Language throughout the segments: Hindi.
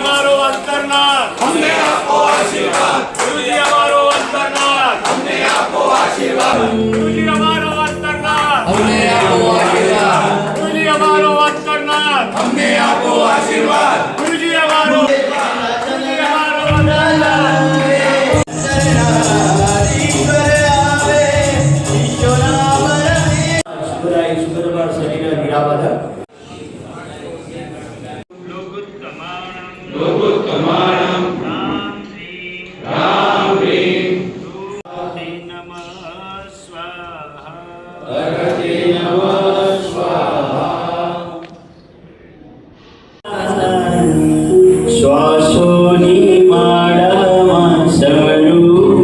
અમારો અંતરનાથ અમને આપો આશીર્વાદ, ગુરુજી અમારો અંતરનાથ અમને આપો આશીર્વાદ, ગુરુજી અમારો અંતરનાથ અમને આપો આશીર્વાદ, ગુરુજી અમારો અંતરનાથ અમને આપો આશીર્વાદ, ગુરુજી અમારો અંતરનાથ લોકોત્તમાણં રામ રીમ નમઃ સ્વાહા ભગવતે નમઃ સ્વાહા. શ્વાસોની માળામાં સમરૂપ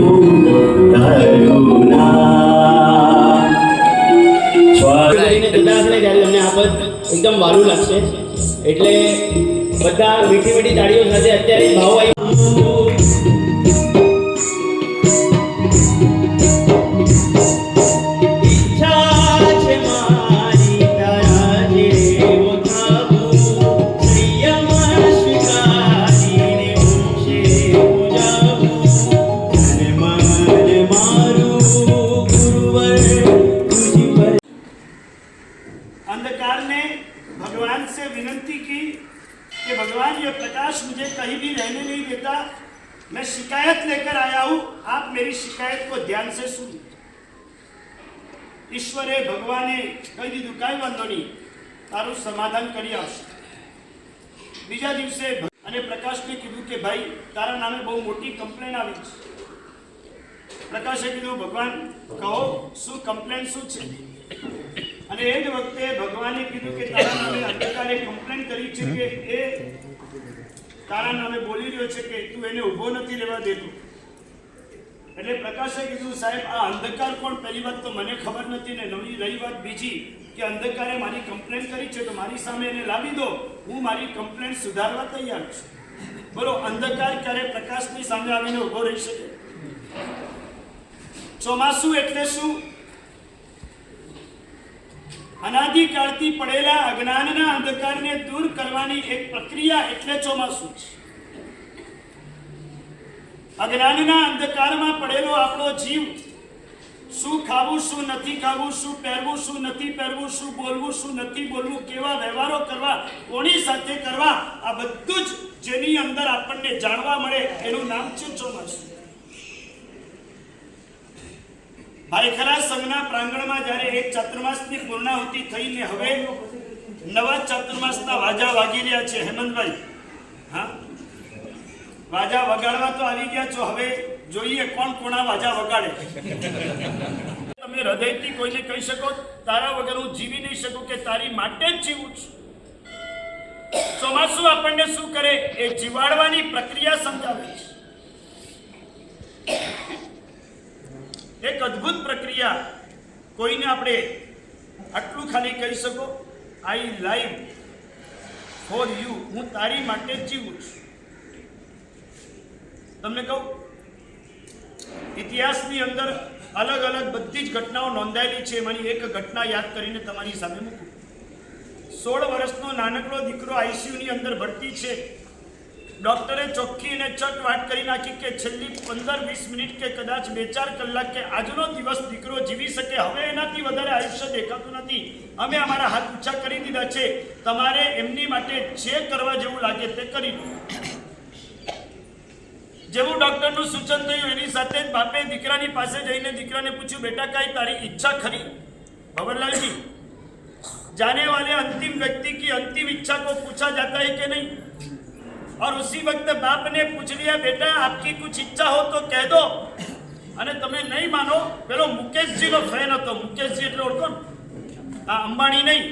કરુણા કરીને જતા હશે ને ત્યારે તમને આ પદ એકદમ વારું લાગશે એટલે બધા મીઠી મીઠી તાળીઓ સાથે અત્યારે ભાવ अंधकार ने भगवान से विनती की कि भगवान ये प्रकाश मुझे कहीं भी रहने नहीं देता, मैं शिकायत लेकर आया हूं, आप मेरी शिकायत को ध्यान से सुनिए. ईश्वरे भगवाने कही दीधुं काई वांधो नहीं, तारू समाधान करी आवशे. बीजा दिवसे अने प्रकाशने कीधुं के भाई तारा नामे बहु मोटी कंप्लेन आवी छे. प्रकाशे कीधुं भगवान कहो शुं कंप्लेन शुं छे? અને એ જ વખતે ભગવાને કીધું કે તારા નામે અંધકારે કમ્પ્લેન કરી છે કે એ તારા નામે બોલી રહ્યો છે કે તું એને ઊભો નથી રહેવા દેતો. એટલે પ્રકાશે કીધું સાહેબ આ અંધકાર કોણ? પહેલી વાત તો મને ખબર નથી ને નવી રહી વાત બીજી કે અંધકારે મારી કમ્પ્લેન કરી છે તો મારી સામે એને લાવી દો, હું મારી કમ્પ્લેન સુધારવા તૈયાર છું. બોલો અંધકાર ક્યારે પ્રકાશની સામે આવીને ઊભો રહી શકે? ચોમાસું એટલે શું? અનાદિકાળથી પડેલા અજ્ઞાનના અંધકારને દૂર કરવાની એક પ્રક્રિયા એટલે ચોમાસું છે. અજ્ઞાનના અંધકારમાં પડેલો આપણો જીવ શું ખાવું શું નથી ખાવું, શું પહેરવું શું નથી પહેરવું, શું બોલવું શું નથી બોલવું, કેવા વ્યવહારો કરવા, કોની સાથે કરવા, આ બધું જ જેની અંદર આપણને જાણવા મળે એનું નામ છે ચોમાસું. ભાઈખરા સંઘના પ્રાંગણમાં જ્યારે એક ચાતુર્માસની પૂર્ણાહુતિ થઈને હવે નવા ચાતુર્માસના વાજા વાગી રહ્યા છે. હેમંતભાઈ, હા, વાજા વગાડવા તો આવી ગયા છો, હવે જોઈએ કોણ કોના વાજા વગાડે. તમે હૃદયથી કોઈને કહી શકો તારા વગર હું જીવી નહીં શકું કે તારી માટે જ જીવું છું. ચોમાસું આપણને શું કરે એ જીવાડવાની પ્રક્રિયા સમજાવે છે. એક અદ્ભુત પ્રક્રિયા. કોઈને આપણે આટલું ખાલી કહી શકો આઈ લાઈવ ફોર યુ, હું તારી માટે જ જીવું છું. તમને કહું ઇતિહાસની અંદર અલગ અલગ બધી જ ઘટનાઓ નોંધાયેલી છે. એમાંની એક ઘટના યાદ કરીને તમારી સામે મૂકું. 16 વર્ષનો નાનકડો દીકરો આઈસીયુની અંદર ભરતી છે. ડોક્ટરે ચોખ્ખી અને ચટ વાત કરી નાખી કે છેલ્લી 15-20 મિનિટ કે કદાચ 2-4 કલાક કે આજનો દિવસ દીકરો જીવી શકે, હવે એનાથી વધારે આયુષ્ય દેખાતું નથી. અમે અમારા હાથ ઊંચા કરી દીધા છે, તમારે એમની માટે જે કરવા જેવું લાગે તે કરી દો. જેવું ડોક્ટરનું સૂચન થયું એની સાથે જ બાપે દીકરાની પાસે જઈને દીકરાને પૂછ્યું, બેટા કાંઈ તારી ઈચ્છા ખરી? ભવરલાલજી, जाने वाले अंतिम व्यक्ति की अंतिम इच्छा को पूछा जाता है कि नहीं? और उसी वक्त बाप ने पूछ लिया, बेटा आपकी कुछ इच्छा हो तो कह दो. અને તમે નહીં માનો, પેલો મુકેશજીનો ફેન હતો. મુકેશજી એટલે ઓળખો ને? હા, અંબાણી નહીં,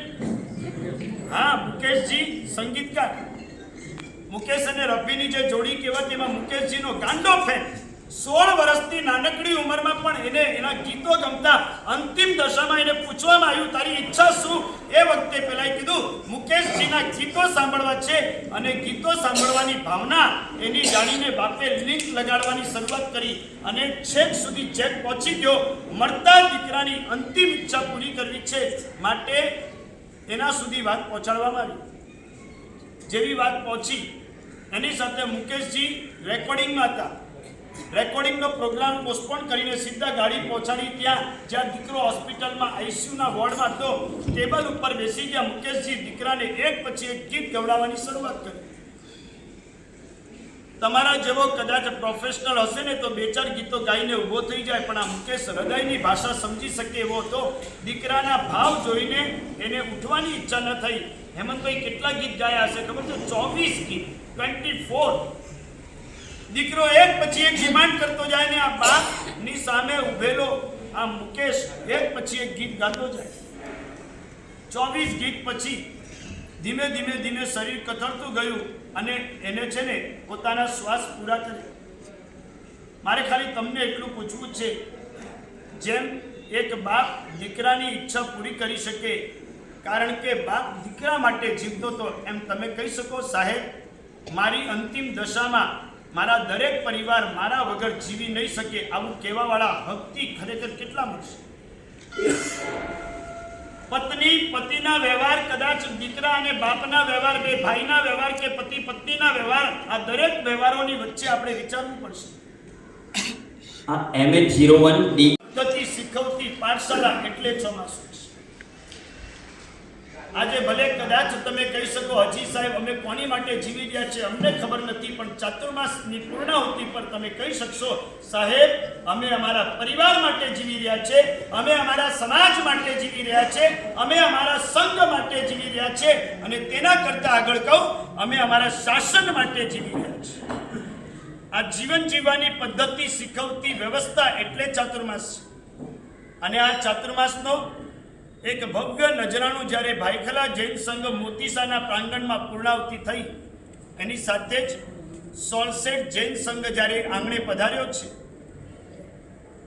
હા મુકેશજી સંગીતકાર. મુકેશ અને રફીની જે જોડી કહેવાતી એમાં મુકેશજીનો ગાંડો ફેન. 16 વર્ષની નાનકડી ઉંમરમાં પણ એને એના ગીતો ગમતા. અંતિમ દશામાં એને પૂછવામાં આવ્યું, તારી ઈચ્છા શું? એ વખતે પેલાએ કીધું મુકેશજીના ગીતો સાંભળવા છે. અને ગીતો સાંભળવાની ભાવના એની જાણીને બાપે લિંક લગાડવાની શરૂઆત કરી અને છેક સુધી છેક પહોંચી ગયો. મળતા દીકરાની અંતિમ ઈચ્છા પૂરી કરવી છે માટે એના સુધી વાત પહોંચાડવામાં આવી. જેવી વાત પહોંચી એની સાથે મુકેશજી રેકોર્ડિંગમાં હતા. રેકોર્ડિંગનો પ્રોગ્રામ પોસ્ટપોન કરીને સીધા ગાડી પહોંચાડી ત્યાં જ્યાં દીકરો હોસ્પિટલમાં આઈસીયુના વોર્ડમાં હતો. ટેબલ ઉપર બેસી ગયા મુકેશજી દીકરાને એક પછી એક ગીત ગવડાવવાની શરૂઆત કરી. તમારા જેવો કદાચ પ્રોફેશનલ હશે ને તો 2-4 ગીતો ગાઈને ઊભો થઈ જાય, પણ આ મુકેશ હૃદયની ભાષા સમજી શકે એવો હતો. દીકરાના ભાવ જોઈને એને ઉઠવાની ઈચ્છા ન થઈ. હેમંતભાઈ કેટલા ગીત ગાયા હશે ખબર છે? 24 ગીત, 24. દીકરો એક પછી એક ડિમાન્ડ કરતો જાય ને આ બાપની સામે ઉભેલો આ મુકેશ એક પછી એક ગીત ગાતો જાય. 24 ગીત પછી ધીમે ધીમે શરીર કથળતું ગયું અને એને છે ને પોતાના શ્વાસ પૂરા કર્યા. મારે ખાલી તમને એટલું પૂછવું છે, જેમ એક બાપ દીકરાની ઈચ્છા પૂરી કરી શકે કારણ કે બાપ દીકરા માટે જીવતો હતો, એમ તમે કહી શકો સાહેબ મારી અંતિમ દશામાં મારા દરેક પરિવાર મારા વગર જીવી નહીં શકે, આવું કહેવાવાળા હકથી ખરેખર કેટલા મળશે? પત્ની પતિના વ્યવહાર, કદાચ દીકરા અને બાપના વ્યવહાર, બે ભાઈના વ્યવહાર કે પતિ પત્નીના વ્યવહાર, આ દરેક વ્યવહારોની વચ્ચે આપણે વિચારવું પડશે. આ MH01D પદ્ધતિ શીખવતી પાઠશાળા એટલે ચોમાસું. આજે ભલે કદાચ તમે કહી શકો હજી સાહેબ અમે કોની માટે જીવી રહ્યા છે અમને ખબર નથી, પણ ચાતુર્માસની પૂર્ણાહુતિ પર તમે કહી શકશો સાહેબ અમે અમારા પરિવાર માટે જીવી રહ્યા છે, અમે અમારા સમાજ માટે જીવી રહ્યા છે, અમે અમારા સંઘ માટે જીવી રહ્યા છે, અને તેના કરતા આગળ કહું અમે અમારા શાસન માટે જીવી રહ્યા છે. આ જીવન જીવવાની પદ્ધતિ શીખવતી વ્યવસ્થા એટલે ચાતુર્માસ. અને આ ચાતુર્માસનો એક ભવ્ય નજરાણું જ્યારે ભાઈખલા જૈન સંઘ મોતીસાના પ્રાંગણમાં પૂર્ણાહુતિ થઈ, એની સાથે જ સોલસેટ જૈન સંઘ જ્યારે આંગણે પધાર્યો છે.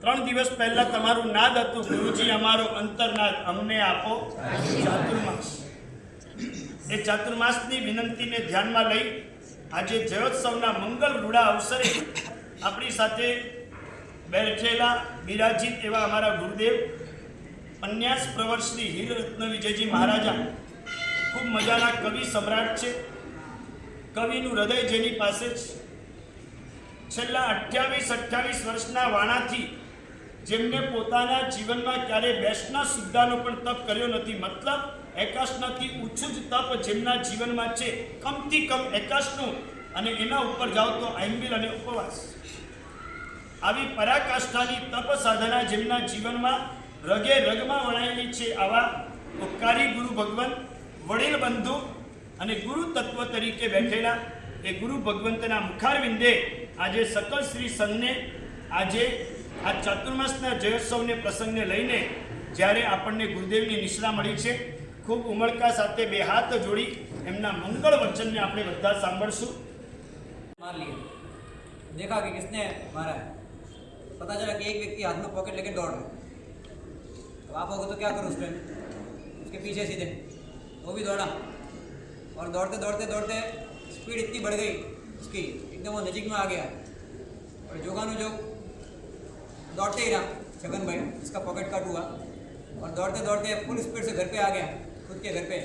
3 દિવસ પહેલા તમારું નાદ હતું ગુરુજી અમારો અંતરનાદ અમને આપો ચાતુર્માસ. એ ચાતુર્માસની વિનંતીને ધ્યાનમાં લઈ આજે જયોત્સવના મંગલ રૂડા અવસરે આપણી સાથે બેઠેલા બિરાજિત એવા અમારા ગુરુદેવ પન્યાસ પ્રવર શ્રી હીરરત્ન વિજયજી મહારાજા ખૂબ મજાના કવિ સમ્રાટ છે. કવિનું હૃદય જેની પાસે છે. છેલ્લા 28 વર્ષના વાણાથી જેમને પોતાના જીવનમાં ક્યારે બેસના સુદ્ધાનો પણ તપ કર્યો નથી, મતલબ એકાશનાથી ઊંચું જ તપ જેમના જીવનમાં છે, કમથી કમ એકાશનું, અને એના ઉપર જાઓ તો આંબિલ અને ઉપવાસ. આવી પરાકાષ્ઠાની તપ સાધના જેમના જીવનમાં રગે રગમાં વણાયેલી છે, આવા ઉપકારી ગુરુ ભગવંત, વડીલ બંધુ અને ગુરુ તત્વ તરીકે બેઠેલા એ ગુરુ ભગવંતના મુખારવિંદે આજે સકલ શ્રી સંઘને આજે આ ચાતુર્માસના જયોત્સવને પ્રસંગને લઈને જ્યારે આપણને ગુરુદેવની નિશ્રા મળી છે, ખૂબ ઉમળકા સાથે બે હાથ જોડી એમના મંગળ વચનને આપણે બધા સાંભળશું. मार लिए, देखा कि किसने मारा है, पता चला कि एक व्यक्ति हाथ में पॉकेट लेके दौड़ रहा है. तो आप होगा तो क्या करो उस टाइम? उसके पीछे सीधे वो भी दौड़ा, और दौड़ते दौड़ते दौड़ते स्पीड इतनी बढ़ गई उसकी, एकदम वो नजीक में आ गया. और जोगानु जो दौड़ते ही रहा छगन भाई, इसका पॉकेट कट हुआ, और दौड़ते दौड़ते फुल स्पीड से घर पे आ गया, खुद के घर पे,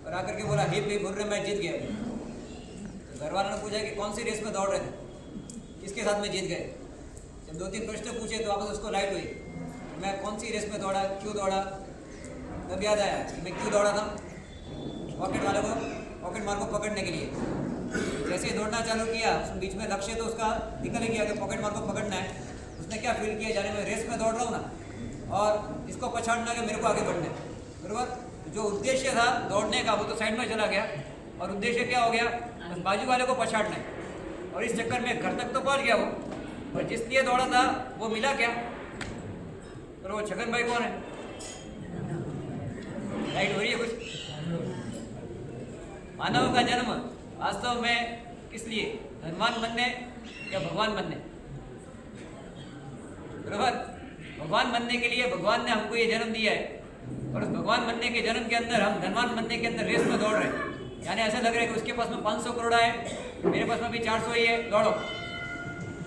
और आकर के बोला हिप हिप हुर्रे मैं जीत गया. तो घर वालों ने पूछा कि कौन सी रेस में दौड़ रहे थे, किसके साथ में जीत गए. जब 2-3 प्रश्न पूछे तो वापस उसको लाइट हुई, मैं कौन सी रेस में दौड़ा, क्यों दौड़ा. तब याद आया कि मैं क्यों दौड़ा था, पॉकेट वाले को, पॉकेट मार को पकड़ने के लिए. जैसे ही दौड़ना चालू किया, उस बीच में लक्ष्य तो उसका निकल गया कि पॉकेट मार को पकड़ना है. उसने क्या फील किया, जाने में रेस में दौड़ रहा हूँ ना, और इसको पछाड़ना कि मेरे को आगे बढ़ना है, बराबर. जो उद्देश्य था दौड़ने का वो तो साइड में चला गया, और उद्देश्य क्या हो गया, बस बाजू वाले को पछाड़ना है. और इस चक्कर में घर तक तो पहुँच गया वो, और जिस लिए दौड़ा था वो मिला क्या. पर वो छगन भाई कौन है, राइट हो रही है कुछ. मानव का जन्म वास्तव में किस लिए, धनवान बनने या भगवान बनने. बराबर, भगवान बनने के लिए भगवान ने हमको ये जन्म दिया है, और उस भगवान बनने के जन्म के अंदर हम धनवान बनने के अंदर रेस में दौड़ रहे हैं. यानी ऐसा लग रहा है कि उसके पास में 500 करोड़ है, मेरे पास में भी 400 ही है, दौड़ो.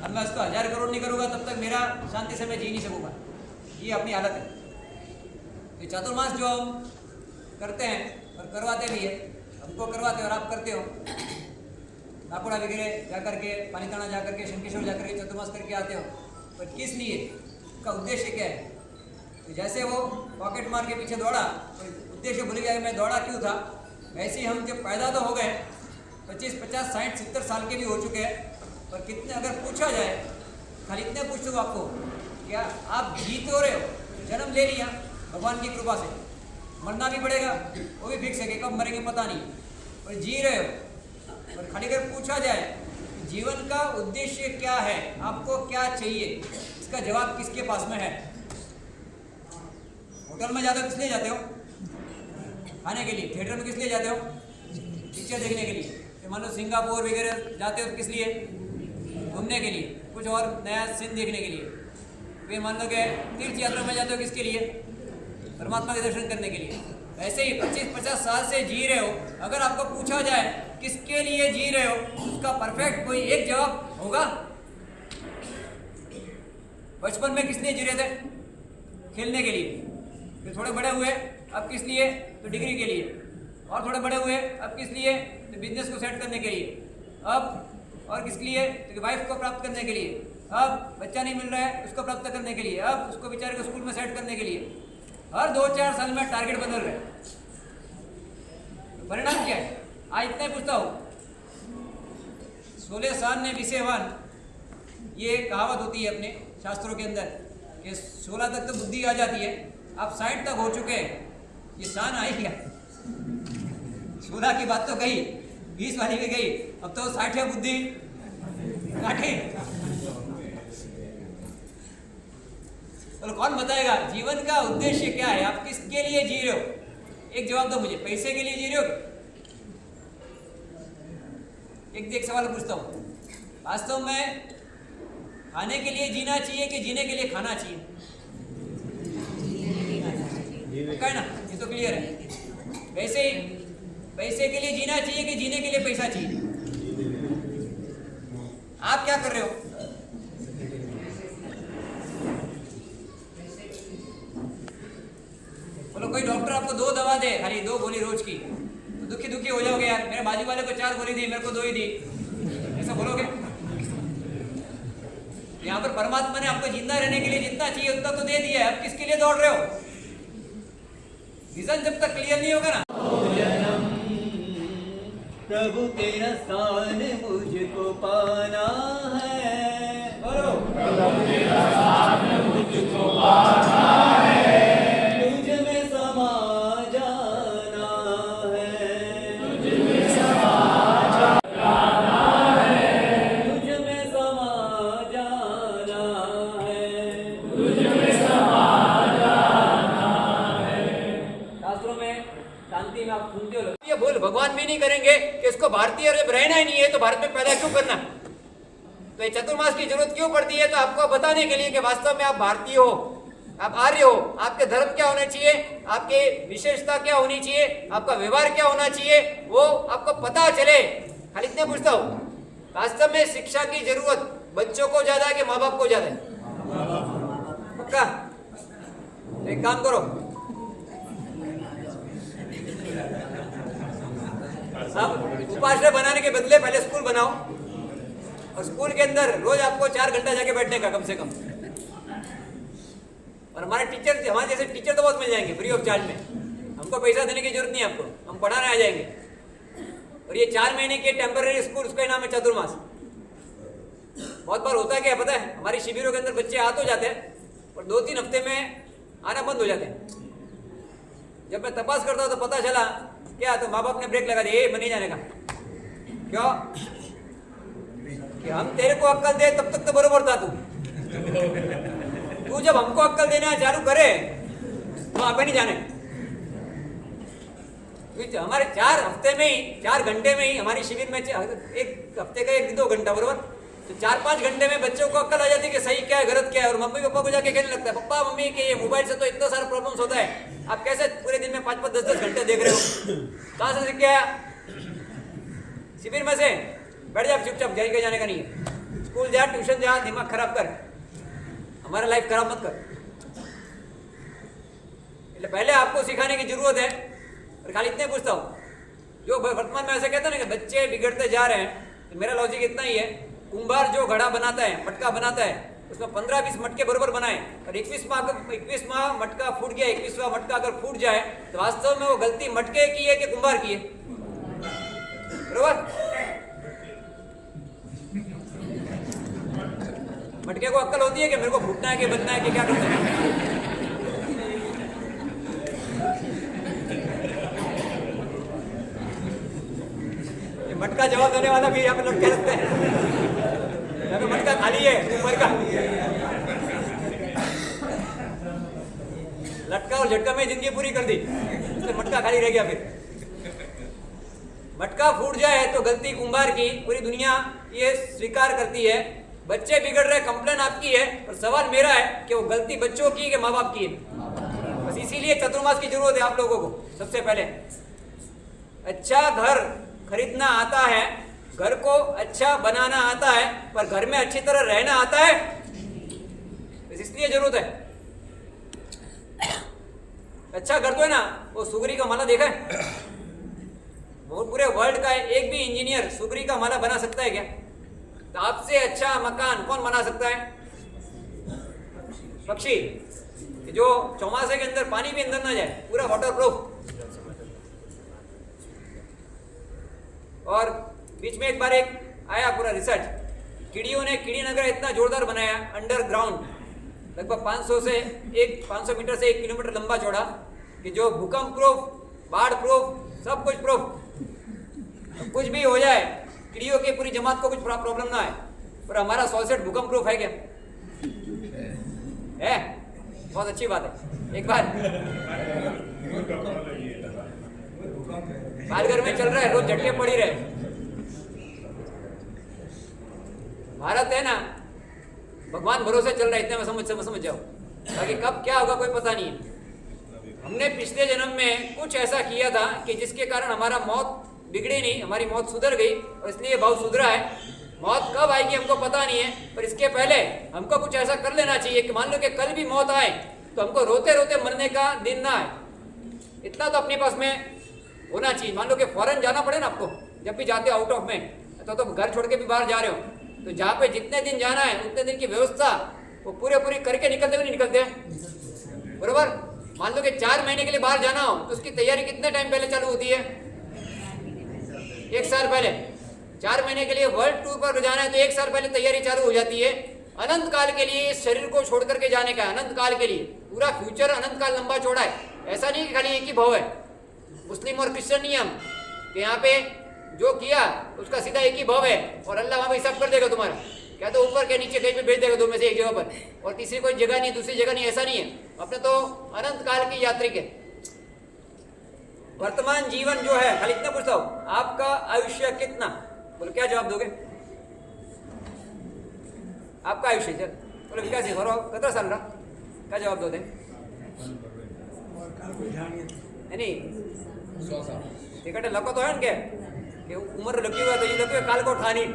अब मैं उसको 1000 करोड़ नहीं करूँगा तब तक मेरा शांति से मैं जी नहीं सकूँगा. ये अपनी हालत है. तो चातुर्मास जो हम करते हैं और करवाते भी है, हमको करवाते हो और आप करते हो, काकोड़ा वगैरह जा करके, पानीताना जा करके, शंकेश्वर जा करके चतुर्मास करके आते हो, पर किस लिए, उसका उद्देश्य क्या है? तो जैसे वो पॉकेट मार के पीछे दौड़ा, तो उद्देश्य भूल गया मैं दौड़ा क्यों था। वैसे ही हम जब पैदा तो हो गए, 25, 50, 60, 70 साल के भी हो चुके हैं, पर कितने अगर पूछा जाए, खाली इतने पूछ दूँ आपको, क्या आप जी तो रहे हो? जन्म ले लिया भगवान की कृपा से, मरना भी पड़ेगा, वो भी फिक्स है कि कब मरेंगे पता नहीं, पर जी रहे हो। पर खाली अगर पूछा जाए कि जीवन का उद्देश्य क्या है, आपको क्या चाहिए, इसका जवाब किसके पास में है? होटल में जाते हो किस लिए जाते हो? खाने के लिए। थिएटर में किस लिए जाते हो? पिक्चर देखने के लिए। फिर मान लो सिंगापुर वगैरह जाते हो किस लिए? घूमने के लिए, कुछ और नया सीन देखने के लिए। फिर मान लो कि तीर्थ यात्रा में जाते हो किसके लिए? परमात्मा के दर्शन करने के लिए। ऐसे ही 25-50 साल से जी रहे हो, अगर आपको पूछा जाए किसके लिए जी रहे हो, उसका परफेक्ट कोई एक जवाब होगा? बचपन में किस लिए जी रहे थे? खेलने के लिए। फिर थोड़े बड़े हुए, अब किस लिए? तो डिग्री के लिए। और थोड़े बड़े हुए, अब किस लिए? तो बिजनेस को सेट करने के लिए। अब और किस लिए? तो वाइफ को प्राप्त करने के लिए। अब बच्चा नहीं मिल रहा है, उसको प्राप्त करने के लिए। अब उसको बेचारे को स्कूल में सेट करने के लिए। हर 2-4 साल में टारगेट बदल रहे हैं। तो परिणाम क्या है? आज इतना ही पूछता हूँ, 16 साल ने विषयवान, ये कहावत होती है अपने शास्त्रों के अंदर कि 16 तक तो बुद्धि आ जाती है, आप 60 तक हो चुके हैं, ये शान आई क्या? 16 की बात तो गई, 20 वाली भी गई, अब तो 60 है बुद्धि काटे। तो कौन बताएगा जीवन का उद्देश्य क्या है? आप किसके लिए जी रहे हो? एक जवाब दो मुझे, पैसे के लिए जी रहे हो? एक सवाल पूछता हूँ, वास्तव में खाने के लिए जीना चाहिए कि जीने के लिए खाना चाहिए? पक्का है ना? ये तो क्लियर है। वैसे ही पैसे के लिए जीना चाहिए कि जीने के लिए पैसा चाहिए? आप क्या कर रहे हो? बोलो कोई डॉक्टर आपको 2 दवा दे, खाली 2 गोली रोज की, तो दुखी दुखी हो जाओगे यार, मेरे बाजू वाले को 4 गोली दी, मेरे को 2 ही दी, ऐसा बोलोगे? यहाँ पर परमात्मा ने आपको जिंदा रहने के लिए जितना चाहिए उतना तो दे दिया है, अब किसके लिए दौड़ रहे हो? रीजन जब तक क्लियर नहीं होगा ना, प्रभु तेरा स्थान मुझको पाना है, बोलो प्रभु तेरा स्थान मुझको पाना है, तुझ में समा जाना है, तुझ में समा जाना है, तुझ में समा जाना है, तुझ में समा जाना है। शास्त्रों में शांति में आप सुनते हो, ये बोल भगवान भी नहीं करेंगे कि इसको भारतीय जब रहना ही नहीं है तो भारत में पैदा क्यों करना? तो ये चतुर्मास की जरूरत क्यों पड़ती है? तो आपको बताने के लिए कि वास्तव में आप भारतीय हो, आप आर्य हो, आपके धर्म क्या होना चाहिए, आपके विशेषता क्या होनी चाहिए, आपका व्यवहार क्या होना चाहिए, वो आपको पता चले। खाली इतने पूछता हूँ, वास्तव में शिक्षा की जरूरत बच्चों को ज्यादा है कि माँ बाप को ज्यादा है? पक्का? एक काम करो, अब उपाश्रय बनाने के बदले पहले स्कूल बनाओ, और स्कूल के अंदर रोज आपको 4 घंटा जाके बैठने का कम से कम। और हमारे टीचर, हमारे जैसे टीचर तो बहुत मिल जाएंगे फ्री ऑफ चार्ज में, हमको पैसा देने की जरूरत नहीं है, आपको हम पढ़ाने आ जाएंगे। और ये 4 महीने के टेम्पररी स्कूल, उसका नाम है चतुर्मास। बहुत बार होता है क्या पता है, हमारी शिविरों के अंदर बच्चे आ तो जाते हैं और 2-3 हफ्ते में आना बंद हो जाते हैं। जब मैं तपास करता हूँ तो पता चला क्या, तो माँ बाप ने ब्रेक लगा दिया, मन नहीं जाने का। क्यों? कि हम तेरे को अक्कल दे तब तक तो बरोबर था तू जब हमको अक्कल देना चालू करे तो आप नहीं जाने। हमारे 4 हफ्ते में ही, 4 घंटे में ही हमारी शिविर में, एक हफ्ते का 1-2 घंटा बरोबर, तो 4-5 घंटे में बच्चों को अक्कल आ जाती है कि सही क्या है गलत क्या है। और मम्मी पापा को जाके कहने लगता है, पप्पा मम्मी के ये मोबाइल से तो इतना सारा प्रॉब्लम्स होता है, आप कैसे पूरे दिन में 5-5, 10-10 घंटे देख रहे हो? कहाँ से सीख के आया? शिविर में से। बैठ जा चुपचाप, जाने का नहीं है। स्कूल जा, ट्यूशन जा, दिमाग खराब कर, हमारा लाइफ खराब मत कर। पहले आपको सिखाने की जरूरत है। और खाली इतने पूछता हूँ, जो वर्तमान में ऐसे कहते हैं ना कि बच्चे बिगड़ते जा रहे हैं, तो मेरा लॉजिक इतना ही है, कुंभार जो घड़ा बनाता है, मटका बनाता है, उसमें 15-20 मटके बरोबर बनाए और 21वां मटका फूट गया, 21वां मटका अगर फूट जाए तो वास्तव में वो गलती मटके की है कि कुंभार की है? बरोबर? मटके को अक्ल होती है कि मेरे को फूटना है कि बनना है कि क्या करना है? ये मटका जवाब देने वाला भी यहाँ पे लोग कह सकते हैं, यहाँ पे मटका खाली है ऊपर का, लटका और झटका में जिंदगी पूरी कर दी, इसलिए मटका खाली रह गया। फिर मटका फूट जाए तो गलती कुंभार की, पूरी दुनिया ये स्वीकार करती है। बच्चे बिगड़ रहे, कंप्लेन आपकी है, और सवाल मेरा है कि वो गलती बच्चों की कि माँ बाप की है? बस इसीलिए चतुर्मास की जरूरत है आप लोगों को। सबसे पहले अच्छा घर खरीदना आता है, घर को अच्छा बनाना आता है, पर घर में अच्छी तरह रहना आता है? बस इसलिए जरूरत है। अच्छा घर तो है ना, वो सुगरी का माला देखा है? वो पूरे वर्ल्ड का एक भी इंजीनियर सुगरी का माला बना सकता है क्या? तो आपसे अच्छा मकान कौन बना सकता है? पक्षी, जो चौमासे के अंदर पानी भी अंदर ना जाए, पूरा वाटरप्रूफ। और बीच में एक बार एक आया पूरा रिसर्च, कीड़ियों ने कीड़ी नगर इतना जोरदार बनाया अंडरग्राउंड, लगभग 500 मीटर से 1 किलोमीटर लंबा चौड़ा, कि जो भूकंप प्रूफ, बाढ़ प्रूफ, सब कुछ प्रूफ, कुछ भी हो जाए कीड़ियों की पूरी जमात को कुछ प्रॉब्लम ना है। पर हमारा सॉल्सेट भूकंप प्रूफ है क्या? है? बहुत अच्छी बात है। एक बार बाहर घर में चल रहा है, रोज झटके पड़ी रहे। भारत है ना, भगवान भरोसे चल रहा है, इतने में समझ जाओ, ताकि कब क्या होगा कोई पता नहीं है। हमने पिछले जन्म में कुछ ऐसा किया था कि जिसके कारण हमारा मौत बिगड़ी नहीं, हमारी मौत सुधर गई, और इसलिए भाव सुधरा है। मौत कब आएगी हमको पता नहीं है, पर इसके पहले हमको कुछ ऐसा कर लेना चाहिए कि मान लो कि कल भी मौत आए तो हमको रोते रोते मरने का दिन ना आए। इतना तो अपने पास में होना चाहिए। मान लो कि फॉरेन जाना पड़े ना आपको, जब भी जाते हो आउट ऑफ में, तो घर छोड़ के भी बाहर जा रहे हो, तो जहाँ पे जितने दिन जाना है उतने दिन की व्यवस्था वो पूरी करके निकलते हुए नहीं निकलते हैं? बरोबर? मान लो कि 4 महीने के लिए बाहर जाना हो तो उसकी तैयारी कितने टाइम पहले चालू होती है? 1 साल पहले। 4 महीने के लिए वर्ल्ड टूर पर जाना है तो 1 साल पहले तैयारी चालू हो जाती है। अनंत काल के लिए इस शरीर को छोड़ करके जाने का, अनंत काल के लिए, पूरा फ्यूचर अनंत काल लंबा चौड़ा है। ऐसा नहीं कि खाली एक ही भाव है। मुस्लिम और क्रिश्चियन नियम कि यहाँ पे जो किया उसका सीधा एक ही भाव है, और अल्लाह वहाँ पे हिसाब कर देगा तुम्हारा, क्या तो ऊपर के नीचे कहीं पे भेज देगा, 2 में से एक जगह पर, और तीसरी कोई जगह नहीं, दूसरी जगह नहीं, ऐसा नहीं है। अपने तो अनंत काल की यात्री के। वर्तमान जीवन जो है, खाली इतना पूछता हूँ, आपका आयुष्य कितना? बोलो क्या जवाब दोगे? आपका आयुष्य चल बोलो विकास जी बरो कितना साल रहा? क्या जवाब दोगे? नहीं टिकट लको तो है क्या कि उम्र लगी हुआ तो ये लगे काल को ठानी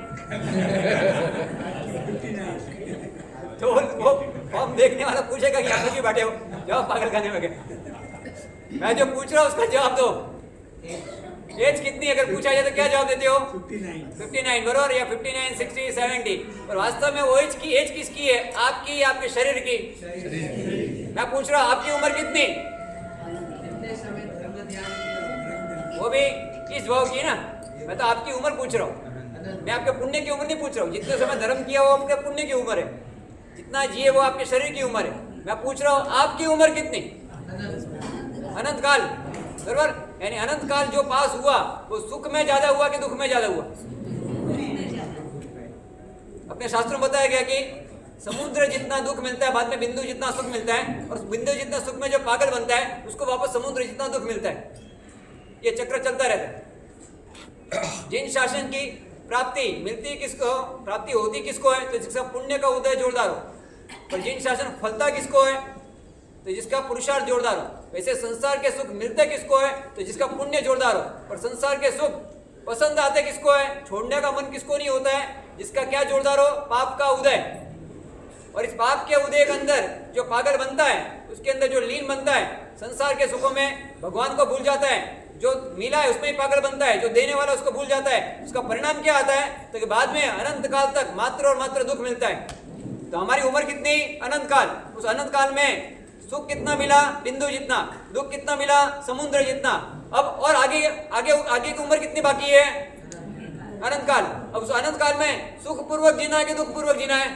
तो वो फॉर्म देखने वाला पूछेगा कि आप क्यों बैठे हो, जवाब पागल खाने में गए। मैं जो पूछ रहा हूँ उसका जवाब दो। एज कितनी अगर पूछा जाए तो क्या जवाब देते हो? 59 बरोबर, या 59, 60, 70। और वास्तव में वो एज किसकी है? आपकी, आपके शरीर की। मैं पूछ रहा हूँ आपकी उम्र कितनी? वो भी इस भाव की ना। मैं तो आपकी उम्र पूछ रहा हूँ, मैं आपके पुण्य की उम्र नहीं पूछ रहा हूँ। जितने समय धर्म किया वो आपके पुण्य की उम्र है, जितना जिए वो आपके शरीर की उम्र है। मैं पूछ रहा हूँ आपकी उम्र कितनी? अनंत काल बरोबर। यानी अनंत काल जो पास हुआ वो सुख में ज्यादा हुआ कि दुख में ज्यादा हुआ? अपने शास्त्रों में बताया गया कि समुद्र जितना दुख मिलता है बाद में बिंदु जितना सुख मिलता है, और बिंदु जितना सुख में जो पागल बनता है उसको वापस समुद्र जितना दुख मिलता है। ये चक्र चलता रहता है। जिन शासन की प्राप्ति मिलती किसको, प्राप्ति होती किसको है? तो जिसका पुण्य का उदय जोरदार हो। और जिन शासन फलता किसको है? तो जिसका पुरुषार्थ जोरदार हो। वैसे संसार के सुख मिलते किसको है? तो जिसका पुण्य जोरदार हो। और संसार के सुख पसंद आते किसको है? छोड़ने का मन किसको नहीं होता है? जिसका क्या जोरदार हो? पाप का उदय। और इस पाप के उदय के अंदर जो पागल बनता है, उसके अंदर जो लीन बनता है, संसार के सुखों में भगवान को भूल जाता है, जो मिला है उसमें ही पागल बनता है, जो देने वाला उसको भूल जाता है। उसका परिणाम क्या आता है? तो कि बाद में अनंत काल तक मात्र और मात्र दुख मिलता है। तो हमारी उम्र कितनी? अनंत काल। उस अनंत काल में सुख कितना मिला? बिंदु जितना। दुख कितना मिला? समुद्र जितना। अब और आगे आगे आगे की उम्र कितनी बाकी है? अनंत काल। अब उस अनंत काल में सुख पूर्वक जीना है कि दुख पूर्वक जीना है?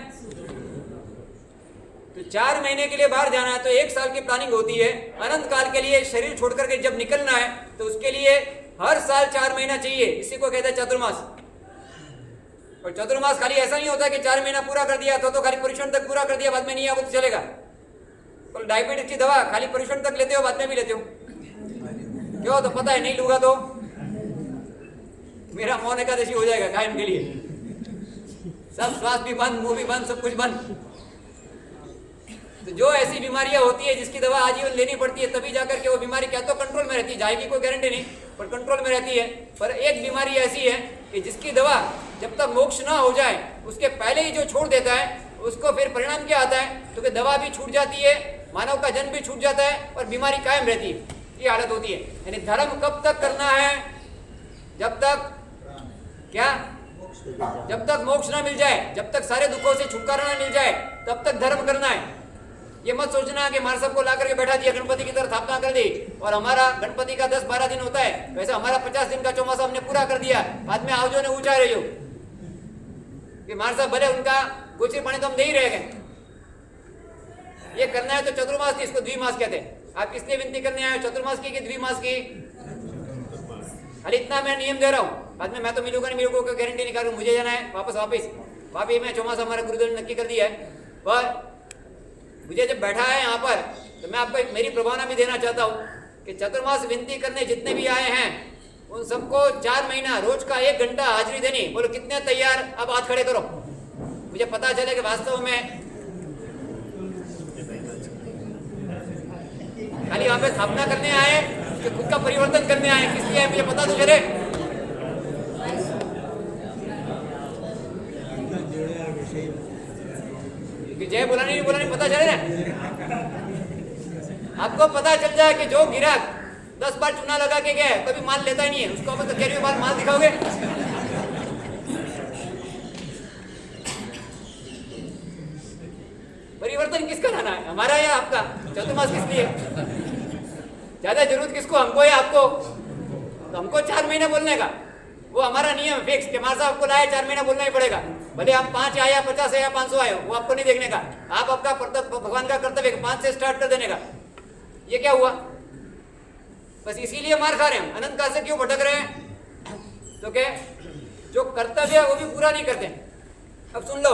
तो 4 महीने के लिए बाहर जाना है तो 1 साल की प्लानिंग होती है। अनंत काल के लिए शरीर छोड़ करके जब निकलना है तो उसके लिए हर साल 4 महीना चाहिए। इसी को कहते हैं चतुर्मास। और चतुर्मास खाली ऐसा नहीं होता कि 4 महीना पूरा कर दिया तो खाली परीक्षण तक पूरा कर दिया, बाद में नहीं आया वो तो चलेगा। तो डायबिटीज की दवा खाली परीक्षण तक लेते हो, बाद में भी लेते हो क्यों? तो पता है नहीं लूंगा तो मेरा मौन एकादशी हो जाएगा कायम के लिए। सब श्वास भी बंद, मुंह भी बंद, सब कुछ बंद। तो जो ऐसी बीमारियां होती है जिसकी दवा आजीवन लेनी पड़ती है, तभी जाकर के वो बीमारी क्या तो कंट्रोल में रहती है, जाएगी कोई गारंटी नहीं, पर कंट्रोल में रहती है। पर एक बीमारी ऐसी है कि जिसकी दवा जब तक मोक्ष ना हो जाए उसके पहले ही जो छोड़ देता है उसको फिर परिणाम क्या आता है? तो कि दवा भी छूट जाती है, मानव का जन्म भी छूट जाता है और बीमारी कायम रहती है। ये हालत होती है। यानी धर्म कब तक करना है? जब तक क्या? जब तक मोक्ष ना मिल जाए, जब तक सारे दुखों से छुटकारा ना मिल जाए तब तक धर्म करना है। ये मत सोचना कि हमारे सबको ला करके बैठा दिया, गणपति की तरह स्थापना कर दी और हमारा गणपति का 10-12 दिन होता है, वैसे हमारा 50 दिन का चौमासा हमने पूरा कर दिया, बाद में आवजो ने ऊंचा रही हो कि हमारे साहब भले उनका कुछ पानी तो हम दे ही रह गए। ये करना है तो चतुर्मास की, इसको द्विमास कहते हैं। आप किसने विनती करने आए? चतुर्मास की कि द्विमास की? खाली इतना मैं नियम दे रहा हूँ, बाद में मैं तो मिलूंगा नहीं, मेरे को गारंटी नहीं करूँ, मुझे जाना है वापिस मैं चौमासा हमारा गुरुदेव ने नक्की कर दिया है। पर मुझे जब बैठा है यहाँ पर तो मैं आपको एक मेरी प्रभावना भी देना चाहता हूँ कि चतुर्मास विनती करने जितने भी आए हैं उन सबको 4 महीना रोज का 1 घंटा हाजिरी देनी। बोलो कितने तैयार? अब हाथ खड़े करो, मुझे पता चले कि वास्तव में खाली वहां पे स्थापना करने आए कि खुद का परिवर्तन करने आए, किस लिए आए मुझे पता तो चले। जय बोलानी नहीं बोलानी पता चले ना, आपको पता चल जाए कि जो गिराक 10 बार चूना लगा के गया कभी माल लेता ही नहीं है, उसको आप तो 11वीं बार माल दिखाओगे। परिवर्तन किसका लाना है? हमारा या आपका? चतुर्मास किस लिए? ज्यादा जरूरत किसको? हमको या आपको? तो हमको 4 महीने बोलने का वो हमारा नियम फिक्स कि मासा आपको लाए 4 महीना बोलना ही पड़ेगा, भले हम 5 आया 50 आया 500 आए, वो आपको नहीं देखने का। आप आपका भगवान का कर्तव्य 5 से स्टार्ट कर देने का। ये क्या हुआ? बस इसीलिए मार खा रहे हैं। अनंत काल से क्यों भटक रहे हैं? तो क्या जो कर्तव्य है वो भी पूरा नहीं करते। अब सुन लो,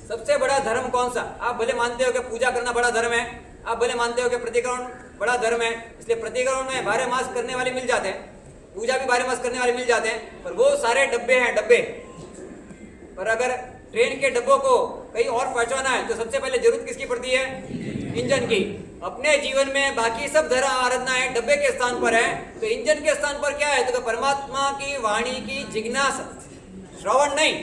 सबसे बड़ा धर्म कौन सा? आप भले मानते हो कि पूजा करना बड़ा धर्म है, आप भले मानते हो कि प्रतिक्रमण बड़ा धर्म है, इसलिए प्रतिक्रमण में 12 मास करने वाले मिल जाते हैं, पूजा भी 12 मास करने वाले मिल जाते हैं, पर वो सारे डब्बे हैं डब्बे। पर अगर ट्रेन के डब्बों को कहीं और पहुंचाना है तो सबसे पहले जरूरत किसकी पड़ती है? इंजन की। अपने जीवन में बाकी सब धर्म आराधनाएं डब्बे के स्थान पर है, तो इंजन के स्थान पर क्या है? तो परमात्मा की वाणी की जिज्ञासा, श्रवण नहीं।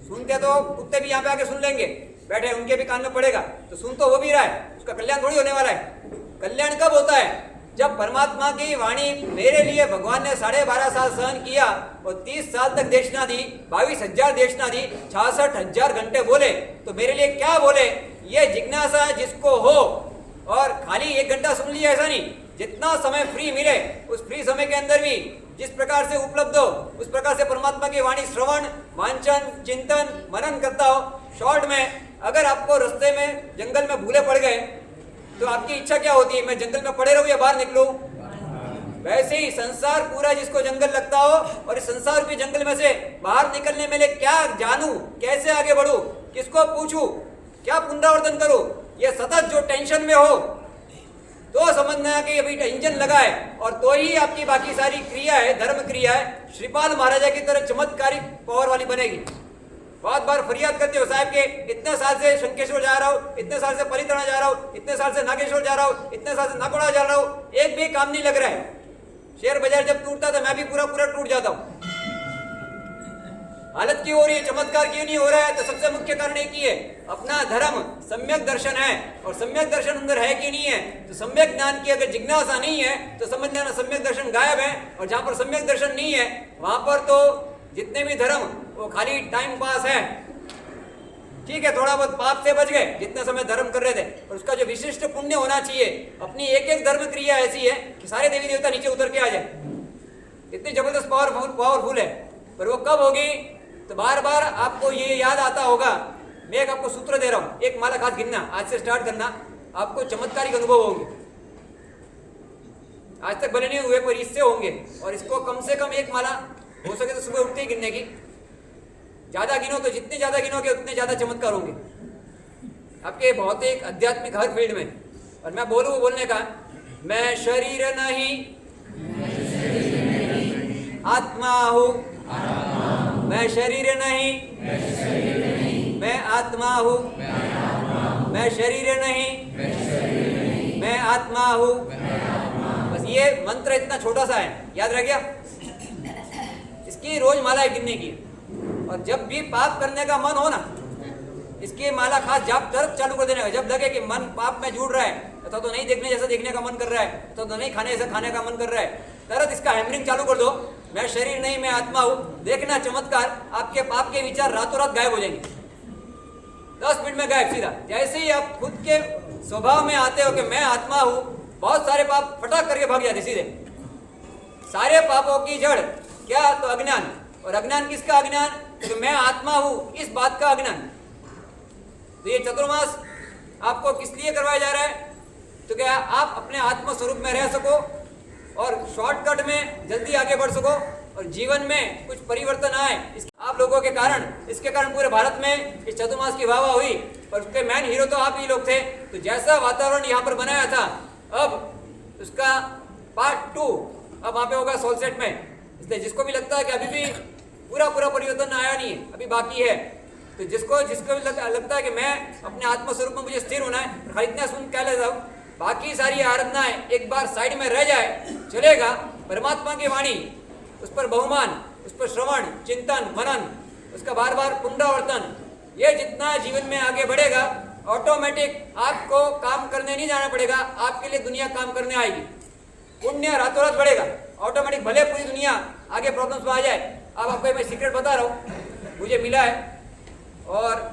सुनते तो कुत्ते भी यहाँ पे आके सुन लेंगे, बैठे उनके भी कान में पड़ेगा, तो सुन तो वो भी रहा है, उसका कल्याण थोड़ी होने वाला है। कल्याण कब होता है? जब परमात्मा की वाणी मेरे लिए भगवान ने 12.5 साल सहन किया और 30 साल तक देशना दी, 22,000 देशना दी, 66,000 घंटे बोले, तो मेरे लिए क्या बोले? ये जिज्ञासा जिसको हो, और खाली 1 घंटा सुन लिया ऐसा नहीं, जितना समय फ्री मिले उस फ्री समय के अंदर भी जिस प्रकार से उपलब्ध हो उस प्रकार से परमात्मा की वाणी श्रवण, वांचन, चिंतन, मनन करता हो। शॉर्ट में अगर आपको रास्ते में जंगल में भूले पड़ गए तो आपकी इच्छा क्या होती है? मैं जंगल में पड़े रहूं या बाहर निकलूं? वैसे ही संसार पूरा जिसको जंगल लगता हो और इस संसार के जंगल में से बाहर निकलने में क्या जानूं, कैसे आगे बढ़ूं, किसको पूछूं, क्या पुनरावर्तन करूं, ये सतत जो टेंशन में हो तो समझना कि अभी इंजन लगा है, और तो ही आपकी बाकी सारी क्रिया है, धर्म क्रिया है, श्रीपाल महाराजा की तरह चमत्कारिक पावर वाली बनेगी। बहुत बार फरियाद करते हो साहब के इतने साल से शंकेश्वर जा रहा हूँ, इतने साल से पलितना जा रहा हूँ, इतने साल से नागेश्वर जा रहा हूँ, इतने साल से नागोड़ा जा रहा हूँ, एक भी काम नहीं लग रहा है। शेयर बाजार जब टूटता तो मैं भी पूरा टूट जाता हूँ। हालत क्यों हो रही है, चमत्कार क्यों नहीं हो रहा है? तो सबसे मुख्य कारण एक ही है, अपना धर्म सम्यक दर्शन है, और सम्यक दर्शन अंदर है कि नहीं है? तो सम्यक ज्ञान की अगर जिज्ञासा नहीं है तो समझ लेना सम्यक दर्शन गायब है। और जहां पर सम्यक दर्शन नहीं है वहां पर तो जितने भी धर्म वो खाली टाइम पास है। ठीक है, थोड़ा बहुत पाप से बच गए जितने समय धर्म कर रहे थे, और उसका जो विशिष्ट पुण्य होना चाहिए, अपनी एक एक धर्म क्रिया ऐसी है कि सारे देवी देवता नीचे उतर के आ जाए, इतनी जबरदस्त पावरफुल है। पर वो कब होगी? तो बार बार आपको ये याद आता होगा। मैं एक आपको सूत्र दे रहा हूं, एक माला खास गिनना, आज से स्टार्ट करना, आपको चमत्कारिक अनुभव होंगे। आज तक भले नहीं हुए पर इससे होंगे, और इसको कम से कम एक माला हो सके तो सुबह उठते ही गिनने की। ज्यादा गिनो तो जितने ज्यादा गिनोगे उतने ज्यादा चमत्कार होंगे आपके भौतिक आध्यात्मिक हर फील्ड में। और मैं बोलूं बोलने का, मैं शरीर नहीं आत्मा हूं, मैं शरीर नहीं मैं आत्मा हूं, मैं शरीर नहीं मैं आत्मा हूं। बस ये मंत्र इतना छोटा सा है, याद रह गया? इसकी रोज माला गिनने की, और जब भी पाप करने का मन हो ना, इसकी माला खास जाप तरफ चालू कर देने का। जब लगे कि मन पाप में जुड़ रहा है, अथवा तो नहीं देखने जैसा देखने का मन कर रहा है, अथवा तो नहीं खाने जैसा खाने का मन कर रहा है, तरत इसका हैमरिंग चालू कर दो, मैं शरीर नहीं मैं आत्मा हूं। देखना चमत्कार, आपके पाप के विचार रातों रात गायब हो जाएंगे, 10 मिनट में गायब सीधा। जैसे ही आप खुद के स्वभाव में आते हो कि मैं आत्मा हूं, बहुत सारे पाप फटाक करके भाग जाते सीधे। सारे पापों की जड़ क्या? तो अज्ञान। और अज्ञान किसका अज्ञान? तो मैं आत्मा हूं इस बात का अज्ञान। तो ये चतुर्मास आपको किस लिए करवाया जा रहा है? तो क्या आप अपने आत्म स्वरूप में रह सको और शॉर्टकट में जल्दी आगे बढ़ सको और जीवन में कुछ परिवर्तन आए। आप लोगों के कारण, इसके कारण पूरे भारत में इस चतुर्मास की वाहवाही हुई, और उसके मेन हीरो तो आप ही लोग थे। तो जैसा वातावरण यहाँ पर बनाया था, अब उसका पार्ट 2 अब वहाँ पे होगा सोलसेट में। इसलिए जिसको भी लगता है कि अभी भी पूरा परिवर्तन आया नहीं है, अभी बाकी है, तो जिसको भी लगता है कि मैं अपने आत्म स्वरूप में मुझे स्थिर होना है, खाली इतना सुन कह लेता हूँ, बाकी सारी आराधनाएं एक बार साइड में रह जाए चलेगा। परमात्मा की वाणी, उस पर बहुमान, उस पर श्रवण, चिंतन, मनन, उसका बार बार पुनरावर्तन, ये जितना जीवन में आगे बढ़ेगा, ऑटोमेटिक आपको काम करने नहीं जाना पड़ेगा, आपके लिए दुनिया काम करने आएगी। पुण्य रातों रात बढ़ेगा ऑटोमेटिक, भले पूरी दुनिया आगे प्रॉब्लम्स में आ जाए। अब आपको मैं सीक्रेट बता रहा हूँ, मुझे मिला है, और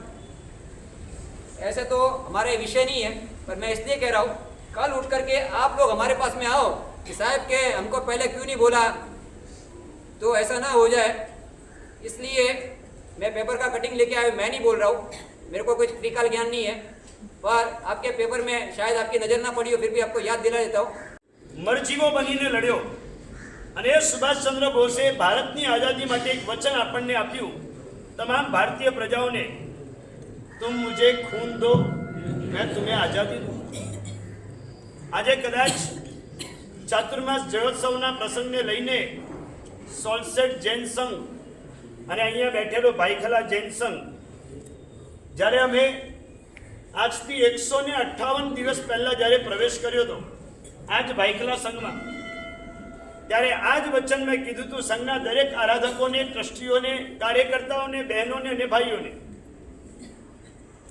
ऐसे तो हमारे विषय नहीं है, पर मैं इसलिए कह रहा हूँ, कल उठ करके आप लोग हमारे पास में आओ कि साहब के हमको पहले क्यों नहीं बोला, तो ऐसा ना हो जाए। इसलिए मैं पेपर का कटिंग लेके आया, मैं नहीं बोल रहा हूँ, मेरे को कोई त्रिकाल ज्ञान नहीं है, पर आपके पेपर में शायद आपकी नज़र ना पड़ी हो, फिर भी आपको याद दिला देता हूँ। મરજીવો બનીને લડ્યો અને સુભાષચંદ્ર બોઝે ભારતની આઝાદી માટે એક વચન આપણને આપ્યું તમામ ભારતીય પ્રજાઓને, तुम मुझे खून दो मैं तुम्हें आज़ादी दूँ। આજે કદાચ ચાતુર્માસ જયોત્સવના પ્રસંગને લઈને સોલસેટ જૈન સંઘ અને અહીંયા બેઠેલો ભાઈખલા જૈન સંઘ, જ્યારે અમે આજથી 158 દિવસ પહેલાં જ્યારે પ્રવેશ કર્યો હતો આજ ભાઈખલા સંઘમાં, ત્યારે આ જ વચન મેં કીધું હતું સંઘના દરેક આરાધકોને, ટ્રસ્ટીઓને, કાર્યકર્તાઓને, બહેનોને અને ભાઈઓને।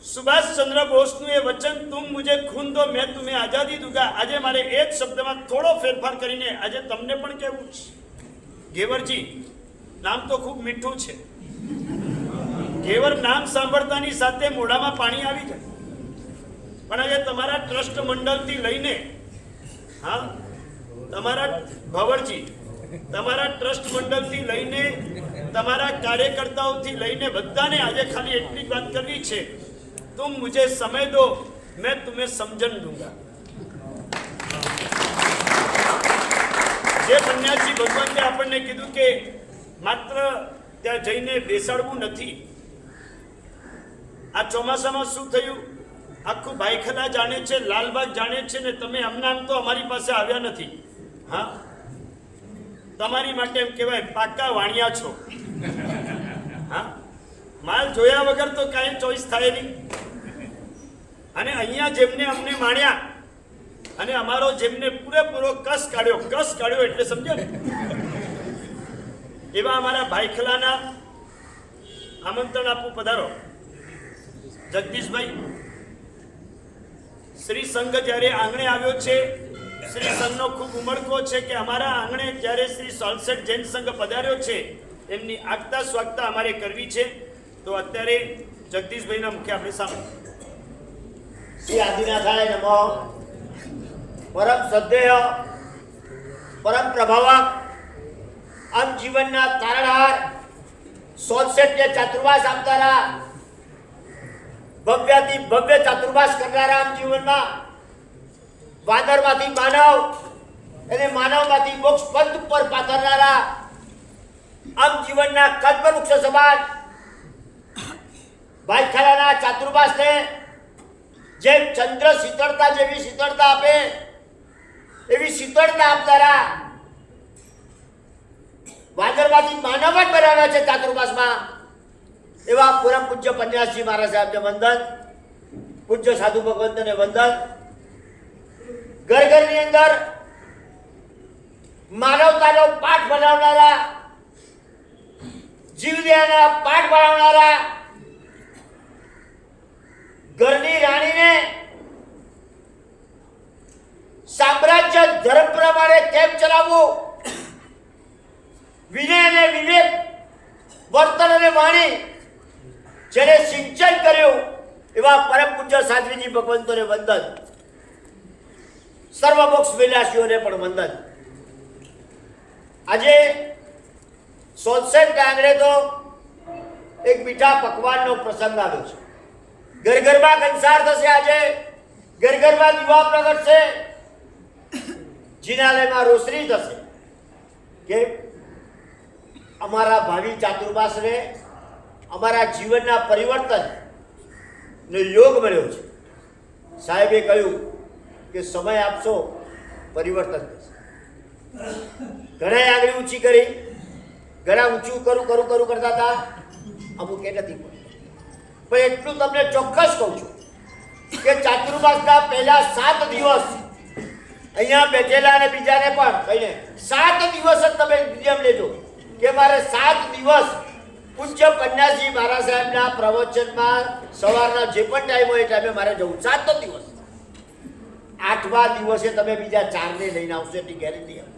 સુભાષચંદ્ર બોઝનું એ વચન, તુમ મુझे खून दो मैं तुम्हें आज़ादी दूंगा, આજે મારે એ જ શબ્દમાં થોડો ફેરફાર કરીને આજે તમને પણ કહેવું છે। ઘેવરજી નામ તો ખૂબ મીઠું છે, ઘેવર નામ સાંભળતાની સાથે મોઢામાં પાણી આવી જાય, પણ આજે તમારા ટ્રસ્ટ મંડળથી લઈને, હા તમારા ભવરજી, તમારા ટ્રસ્ટ મંડળથી લઈને, તમારા કાર્યકર્તાઓથી લઈને બધાને આજે ખાલી એટલી જ વાત કરવી છે, तुम मुझे समय दो मैं तुम्हें समझन दूंगा। જે પન્યાસી ભગવંતે આપણને કીધું કે માત્ર ત્યાં જઈને બેસાડવું નથી। આ ચોમાસામાં શું થયું આખું ભાઈખલા જાણે છે, લાલબાગ જાણે છે ને તમે આમ તો અમારી પાસે આવ્યા નથી, હા તમારી માટે એમ કહેવાય પાકા વાણિયા છો, હા માલ જોયા વગર તો કાંઈ ચોઈસ થાય નહીં। અને અહીંયા જેમને અમને માણ્યા અને અમારો જેમને પૂરેપૂરો કસ કાઢ્યો એટલે સમજો ને, એવા અમારા ભાઈખલાના આમંત્રણ આપું, પધારો. જગદીશભાઈ, શ્રી સંઘ જ્યારે આંગણે આવ્યો છે, શ્રી સંઘનો ખૂબ ઉમળકો છે કે અમારા આંગણે જ્યારે શ્રી સોલસેટ જૈન સંઘ પધાર્યો છે, એમની આગતા સ્વાગતા અમારે કરવી છે. તો અત્યારે જગદીશભાઈના મુખે આપણે સામે શ્રી આદિનાથાય નમઃ. પરમ શ્રદ્ધેય, પરમ પ્રભાવક, આમ જીવનના તારણહાર, સોલસેટને ચાતુર્માસ આપનારા, ભવ્યથી ભવ્ય ચાતુર્માસ કરનારા, આમ જીવનમાં વાનરમાંથી માનવ અને માનવમાંથી મોક્ષ પંથ ઉપર પાથરનારા, આમ જીવનના કલ્પવૃક્ષ સમાન ભાઈખાલાના ચાતુર્માસને જેમ ચંદ્ર શીતળતા જેવી શીતળતા આપે એવી શીતળતા આપનારા, વાદળમાંથી માનવ જ બનાવ્યા છે ચાતુર્માસમાં, એવા પૂરમ પૂજ્ય પન્યાસજી મહારાજ સાહેબને વંદન, પૂજ્ય સાધુ ભગવંતને વંદન. ઘર ઘરની અંદર માનવતાનો પાઠ બનાવનારા, જીવદયાના પાઠ બનાવનારા, ઘરની રાણીને સામ્રાજ્ય ધર્મ પ્રમાણે કેમ ચલાવવું, વિનય અને વિવેક, વર્તન અને વાણી જેને સિંચન કર્યું, એવા પરમ પૂજ્ય સાધ્વીજી ભગવંતોને વંદન. સર્વમોક્ષ વિલાસીઓને પણ વંદન. આજે સોલસેટ આંગણે તો એક મીઠા પકવાનનો પ્રસંગ આવ્યો છે. ઘર ઘરમાં કંસાર થશે, આજે ઘર ઘરમાં દીવા પ્રગટશે, જિનાલયમાં રોશની થશે કે અમારા ભાવિ ચાતુર્માસને અમારા જીવનના પરિવર્તન નો યોગ મળ્યો છે. સાહેબે કહ્યું કે સમય આપશો પરિવર્તન થશે. ઘણા આગળ ઊંચી કરી, ઘણા ઊંચું કરું કરતા હતા, અમુક એ નથી પડતું. પણ એટલું તમને ચોક્કસ કહું છું કે ચાતુર્માસના પહેલા 7 દિવસ અહીંયા બેઠેલા અને બીજાને પણ કહીને 7 દિવસ જ તમે નિયમ લેજો કે મારે 7 દિવસ પૂજ્ય પન્યાસજી મહારાજ સાહેબના પ્રવચનમાં સવારના જે પણ ટાઈમ હોય એ ટાઈમે મારે જવું. 7 દિવસ. 8મા દિવસે તમે બીજા 4 ને લઈને આવશો એટલી ગેરંટી આપું.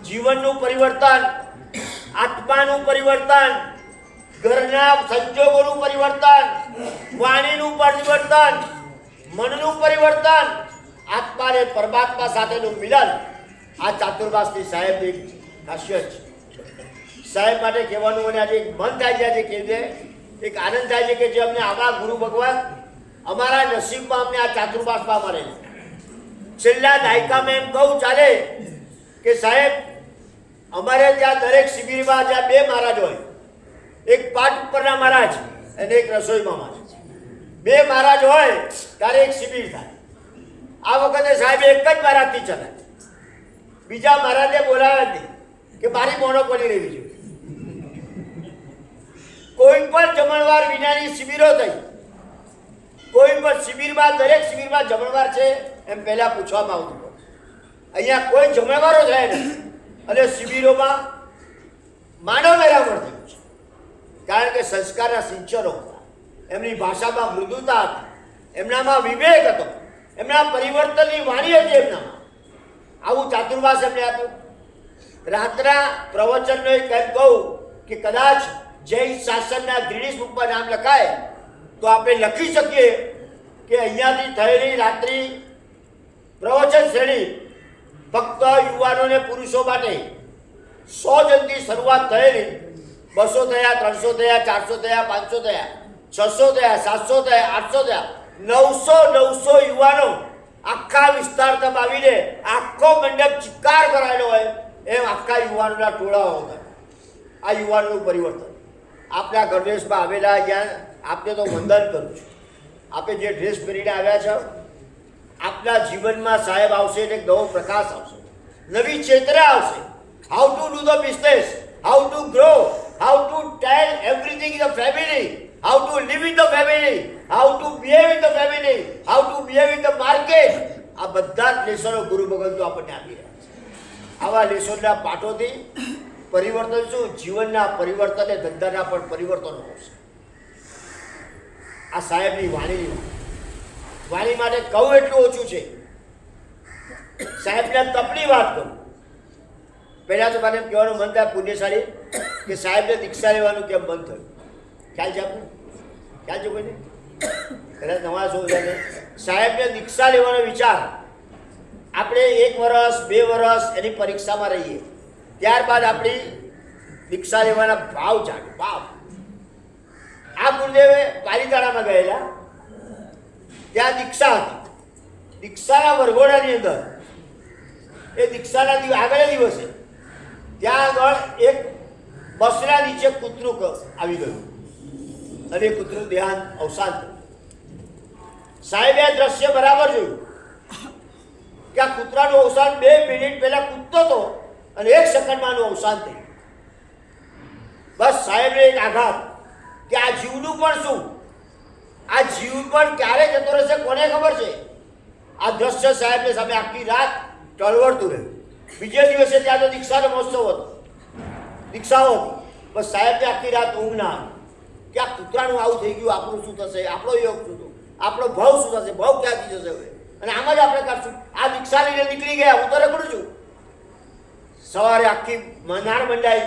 જીવનનું પરિવર્તન, આત્માનું પરિવર્તન, ઘરના સંજોગોનું પરિવર્તન, વાણીનું પરિવર્તન, મનનું પરિવર્તન, આત્મા અને પરમાત્મા સાથેનું મિલન, આ ચાતુર્માસની સાહેબની એક ખાસિયત છે. સાહેબ માટે કહેવાનું મને આજે એક મન થાય છે, આજે કહેજે એક આનંદ થાય છે કે જે અમને આવા ગુરુ ભગવાન અમારા નસીબમાં અમને આ ચાતુર્માસમાં મળે છે. છેલ્લા દાયકામાં એમ કહું ચાલે કે સાહેબ અમારે ત્યાં દરેક શિબિરમાં જ્યાં 2 મહારાજ હોય, એક પાઠ ઉપરના મહારાજ અને એક રસોઈમાં મહારાજ, 2 મહારાજ હોય ત્યારે એક શિબિર થાય. આ વખતે સાહેબ એક જ મહારાજથી ચલાય, બીજા મહારાજને બોલાવ્યા નહીં કે મારી મોનોપોલી લેવી જોઈએ. કોઈ પણ જમણવાર વિનાની શિબિરો થઈ, કોઈ પણ શિબિરમાં, દરેક શિબિરમાં જમણવાર છે એમ પહેલા પૂછવામાં આવતું હોય. અહીંયા કોઈ જમણવારો થાય નહીં અને શિબિરોમાં માનવ મેળામણ થયું છે. કારણ કે સંસ્કારના સિંચનો હતા, એમની ભાષામાં મૃદુતા હતી, એમનામાં વિવેક હતો, એમના પરિવર્તનની વાણી હતી એમનામાં. આવું ચાતુર્માસ એમને આપ્યું. રાતના પ્રવચનનો એક એમ કહું કે કદાચ જૈન શાસનના ગ્રીનિસ બુકમાં નામ લખાય તો આપણે લખી શકીએ કે અહીંયાથી થયેલી રાત્રિ પ્રવચન શ્રેણી ફક્ત યુવાનોને પુરુષો માટે 100 જણથી શરૂઆત થયેલી, 200 થયા, 300 થયા, 400 થયા, 500 થયા, 600 થયા, 700 થયા, 800 થયા, 900 યુવાનો આખા વિસ્તાર તમ આવીને આખો મંડપ ચિત્કાર કરાયેલો હોય એમ આખા યુવાનોના ટોળાઓ હતા. આ યુવાનોનું પરિવર્તન આપણા ગણવેશમાં આવેલા, જ્યાં આપને તો વંદન કરું છું. આપે જે ડ્રેસ પહેરીને આવ્યા છો, આપના જીવનમાં સાહેબ આવશે એટલે નવો પ્રકાશ આવશે, નવી ચેતના આવશે. How to do the business, how to grow, how to tell everything in the family, how to live in the family, how to behave in the family, how to behave in the market. આ બધા જ લેસનો ગુરુ ભગવંતો આપણને આપી રહ્યા છે. આવા લેસનના પાઠોથી પરિવર્તન શું? જીવનના પરિવર્તન અને ધંધાના પણ પરિવર્તનો આવશે. આ સાહેબની વાણી માટે કહું એટલું ઓછું છે. સાહેબના તપની વાત કરું. પહેલાં તો મને એમ કહેવાનું મન થાય પુણ્યશાળી કે સાહેબને દીક્ષા લેવાનું કેમ મન થયું? ખ્યાલ છે આપણે? ખ્યાલ છે કોઈને? કદાચ નવા શું છે સાહેબને દીક્ષા લેવાનો વિચાર આપણે 1 વર્ષ 2 વર્ષ એની પરીક્ષામાં રહીએ, ત્યારબાદ આપણી દીક્ષા લેવાના ભાવ જાગે. ભાવ આ ગુરુદેવે પાલીતાણામાં ગયેલા, ત્યાં દીક્ષા હતી. દીક્ષાના વરઘોડાની અંદર એ દીક્ષાના આગળના દિવસે ત્યાં આગળ એક બસના નીચે કૂતરું આવી ગયું અને એ કૂતરું દેહાંત અવસાન થયું. સાહેબે આ દ્રશ્ય બરાબર જોયું કે આ કૂતરાનું અવસાન 2 મિનિટ પહેલા કૂદતો હતો અને 1 સેકન્ડમાં આનું અવસાન થયું. બસ સાહેબને એક આઘાત કે આ જીવનું પણ શું, આ જીવ પણ ક્યારે જતો રહેશે કોને ખબર છે. આ દ્રશ્ય સાહેબને સામે આખી રાત ટળવળતું રહ્યું. બીજે દિવસે ત્યાં તો દીક્ષાનો મહોત્સવ હતો, દીક્ષાઓ હતી. બસ સાહેબને આખી રાત ઊંઘ ના આવી કે આ કૂતરાનું આવું થઈ ગયું, આપણું શું થશે, આપણો યોગ શું થયો, આપણો ભાવ શું થશે, ભાવ ક્યાંથી જશે હવે, અને આમ જ આપણે કરશું. આ દીક્ષા લઈને નીકળી ગયા, હું તો રખડું છું. સવારે આખી નાર મંડાઈ.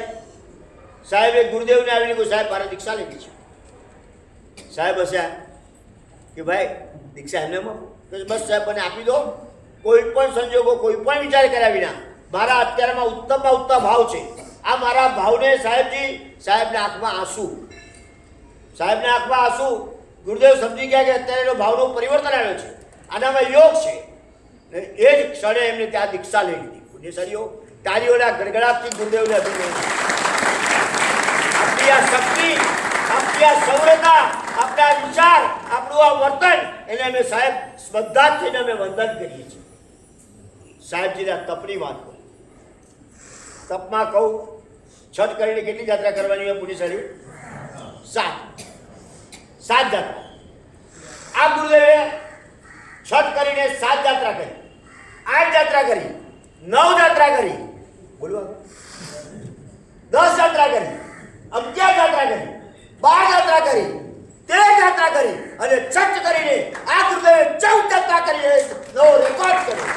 સાહેબે ગુરુદેવને આવીને કહ્યું, સાહેબ મારે દીક્ષા લેવી છે. સાહેબ હસ્યા કે ભાઈ દીક્ષા એમને બસ સાહેબ મને આપી દો, કોઈ પણ સંજોગો કોઈ પણ વિચાર કર્યા વિના. મારા અત્યારમાં ઉત્તમમાં ઉત્તમ ભાવ છે. આ મારા ભાવને સાહેબજી, સાહેબના આંખમાં આંસુ, સાહેબના આંખમાં આંસુ. ગુરુદેવ સમજી ગયા કે અત્યારે એનો ભાવનું પરિવર્તન આવ્યો છે, આનામાં યોગ છે. એ જ ક્ષણે એમને ત્યાં દીક્ષા લઈ લીધી. પુણ્યશાળીઓ તાળીઓના ગડગડાટથી ગુરુદેવને અભિનંદન. આપણી આ શક્તિ, આપણી આ સૌરતા, આપણા વિચાર, આપણું આ વર્તન, એને અમે સાહેબ શ્રદ્ધા થઈને અમે વંદન કરીએ છીએ. સાહેબજીના તપની વાત કરું. તપમાં કહું, છઠ કરીને કેટલી યાત્રા કરવાની હોય પુણ્યશાળી? 7 જાત્રા. આ ગુરુદેવે છઠ કરીને 7 જાત્રા કરી, 8 જાત્રા કરી, 9 જાત્રા કરી, બોલવા 10 જાત્રા કરી, 11 જાત્રા કરી, 12 જાત્રા કરી, 13 જાત્રા કરી અને છઠ કરીને આ ગુરુદેવે 14 જાત્રા કરી નવો રેકોર્ડ કર્યો.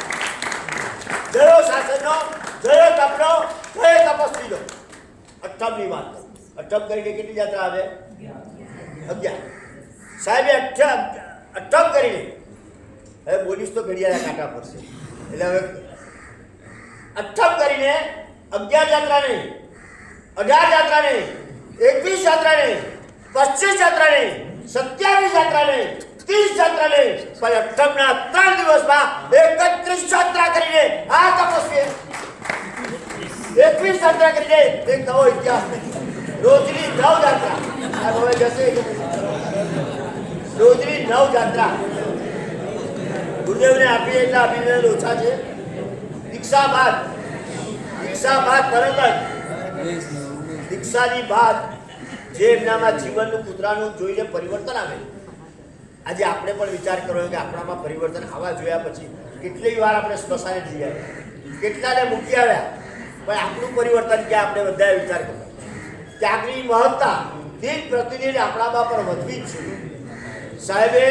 જયો શાસનનો, જયો તપનો, જયો તપસ્વીનો. અઠ્ઠમની વાત. અઠ્ઠમ કરીને કેટલી જાત્રા આવે? 11. સાહેબે અઠ્ઠમ કરીને, હવે બોલીશ તો ઘડિયાળના કાંટા પડશે, એટલે હવે અઠ્ઠમ કરીને 11 જાત્રા નહીં, 18 જાત્રા નહીં, 21 જાત્રા નહીં, 25 જાત્રા નહીં, 27 જાત્રા નહીં, 30 જાત્રા નહીં, પણ અઠ્ઠમના 3 દિવસમાં 31 જાત્રા કરીને આ તપસ્વી 21 જાત્રા કરીને એક નવો ઇતિહાસ બન્યો. રોજની 9 જાત્રા. આ હવે જશે રોજની 9 જાત્રા. ગુરુદેવને આપીએ એટલા અભિનંદન ઓછા છે. દીક્ષા બાદ તરત જ દીક્ષાની બાદ જે એમનામાં જીવનનું કૂતરાનું જોઈને પરિવર્તન આવે. આજે આપણે પણ વિચાર કરવો કે આપણામાં પરિવર્તન આવવા જોયા પછી કેટલી વાર આપણે સ્મશાને જઈ આવ્યા, કેટલાને મૂકી આવ્યા, પણ આપણું પરિવર્તન ક્યાં આપણે બધાએ વિચાર કર્યો. ત્યાગની મહત્તા દિન પ્રતિદિન આપણામાં પણ વધવી જ છે. સાહેબે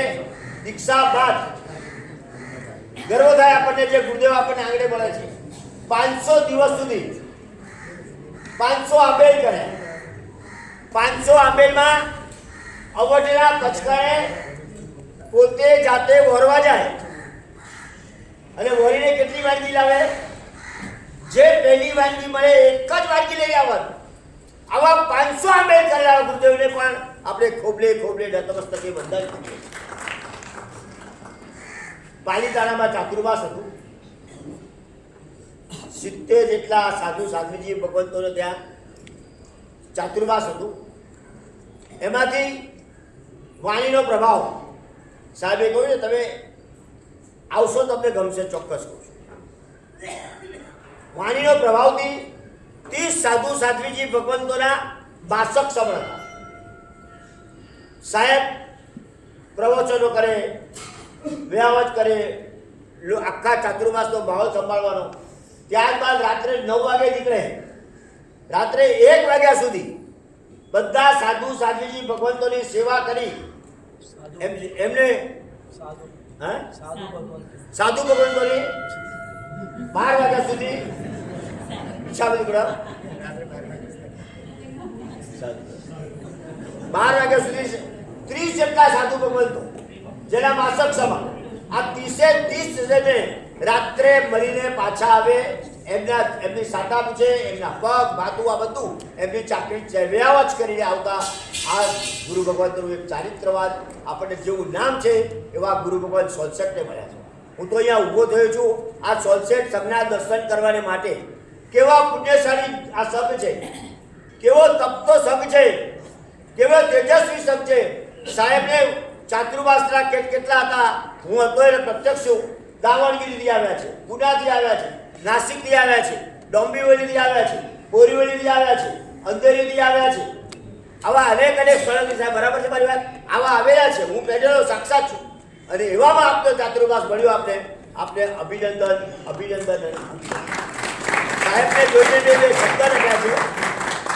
દીક્ષા બાદ ગર્વ થાય આપણને, જે ગુરુદેવ આપણને આંગળે મળે છે. 500 દિવસ સુધી 500 આંબેલ કરે. 500 આંબેલમાં અવઢના પચકાને પોતે જાતે વરવા જાય અને વરીને કેટલી વાનગી લાવે? જે પહેલી વાનગી મળે એક જ વાનગી લઈ આવવાનું. આવા 500 આંબેલ કરેલા ગુરુદેવને પણ આપણે ખોબલે નતમસ્તકે વંદન કરીએ. પાલીતાણામાં ચાતુર્માસ હતું. 70 જેટલા સાધુ સાધ્વીજી ભગવંતોને ત્યાં ચાતુર્માસ હતું. એમાંથી વાણીનો પ્રભાવ સાહેબે કહ્યું ને, તમે આવશો તમને ગમશે, ચોક્કસ કહું છું. વાણીનો પ્રભાવથી 30 સાધુ સાધ્વીજી ભગવંતોના 62 સબળ હતા. સાહેબ પ્રવચનો કરે, વ્યાવચ કરે, આખા ચાતુર્માસનો માહોલ સંભાળવાનો. ત્યારબાદ રાત્રે 9 વાગે નીકળે. રાત્રે 1 વાગ્યા સુધી બધા સાધુ સાધ્વીજી ભગવંતોની સેવા કરી એમને હા સાધુ ભગવંતોની 12 વાગ્યા સુધી ઈચ્છા બધી કરો 12 વાગ્યા સુધી 30 જેટલા સાધુ ભગવંતો જેના માસક સભા આ 30 જણે રાત્રે મળીને પાછા આવે એમની સાતા પૂછે એમના પગ ભાતું આ બધું એમની ચાકરી ચેવ્યાવ જ કરીને આવતા આ ગુરુ ભગવંતનું એક ચારિત્રવાદ આપણને જેવું નામ છે એવા ગુરુ ભગવંત સોલસેટને મળ્યા છે. હું તો અહીંયા ઊભો થયો છું આ સોલસેટ સંઘના દર્શન કરવાને માટે. કેવા પુણ્યશાળી આ સંઘ છે, કેવો તપતો સંઘ છે, કેવો તેજસ્વી સંઘ છે. સાહેબને ચાતુર્માસના કેટલા હતા હું હતો એને પ્રત્યક્ષ છું. દાવણગીરીથી આવ્યા છે, પુનાથી આવ્યા છે, નાસિકથી આવ્યા છે, ડોંબીવલીથી આવ્યા છે, બોરીવલીથી આવ્યા છે, અંધેરીથી આવ્યા છે. આવા અનેક સ્થળોથી સાહેબ બરાબર છે મારી વાત આવા આવેલા છે. હું પહેલેલો સાક્ષાત છું અને એવામાં આપનો ચાતુર્માસ મળ્યો. આપને અભિનંદન અભિનંદન. સાહેબને જોઈને જે શબ્દ લખ્યા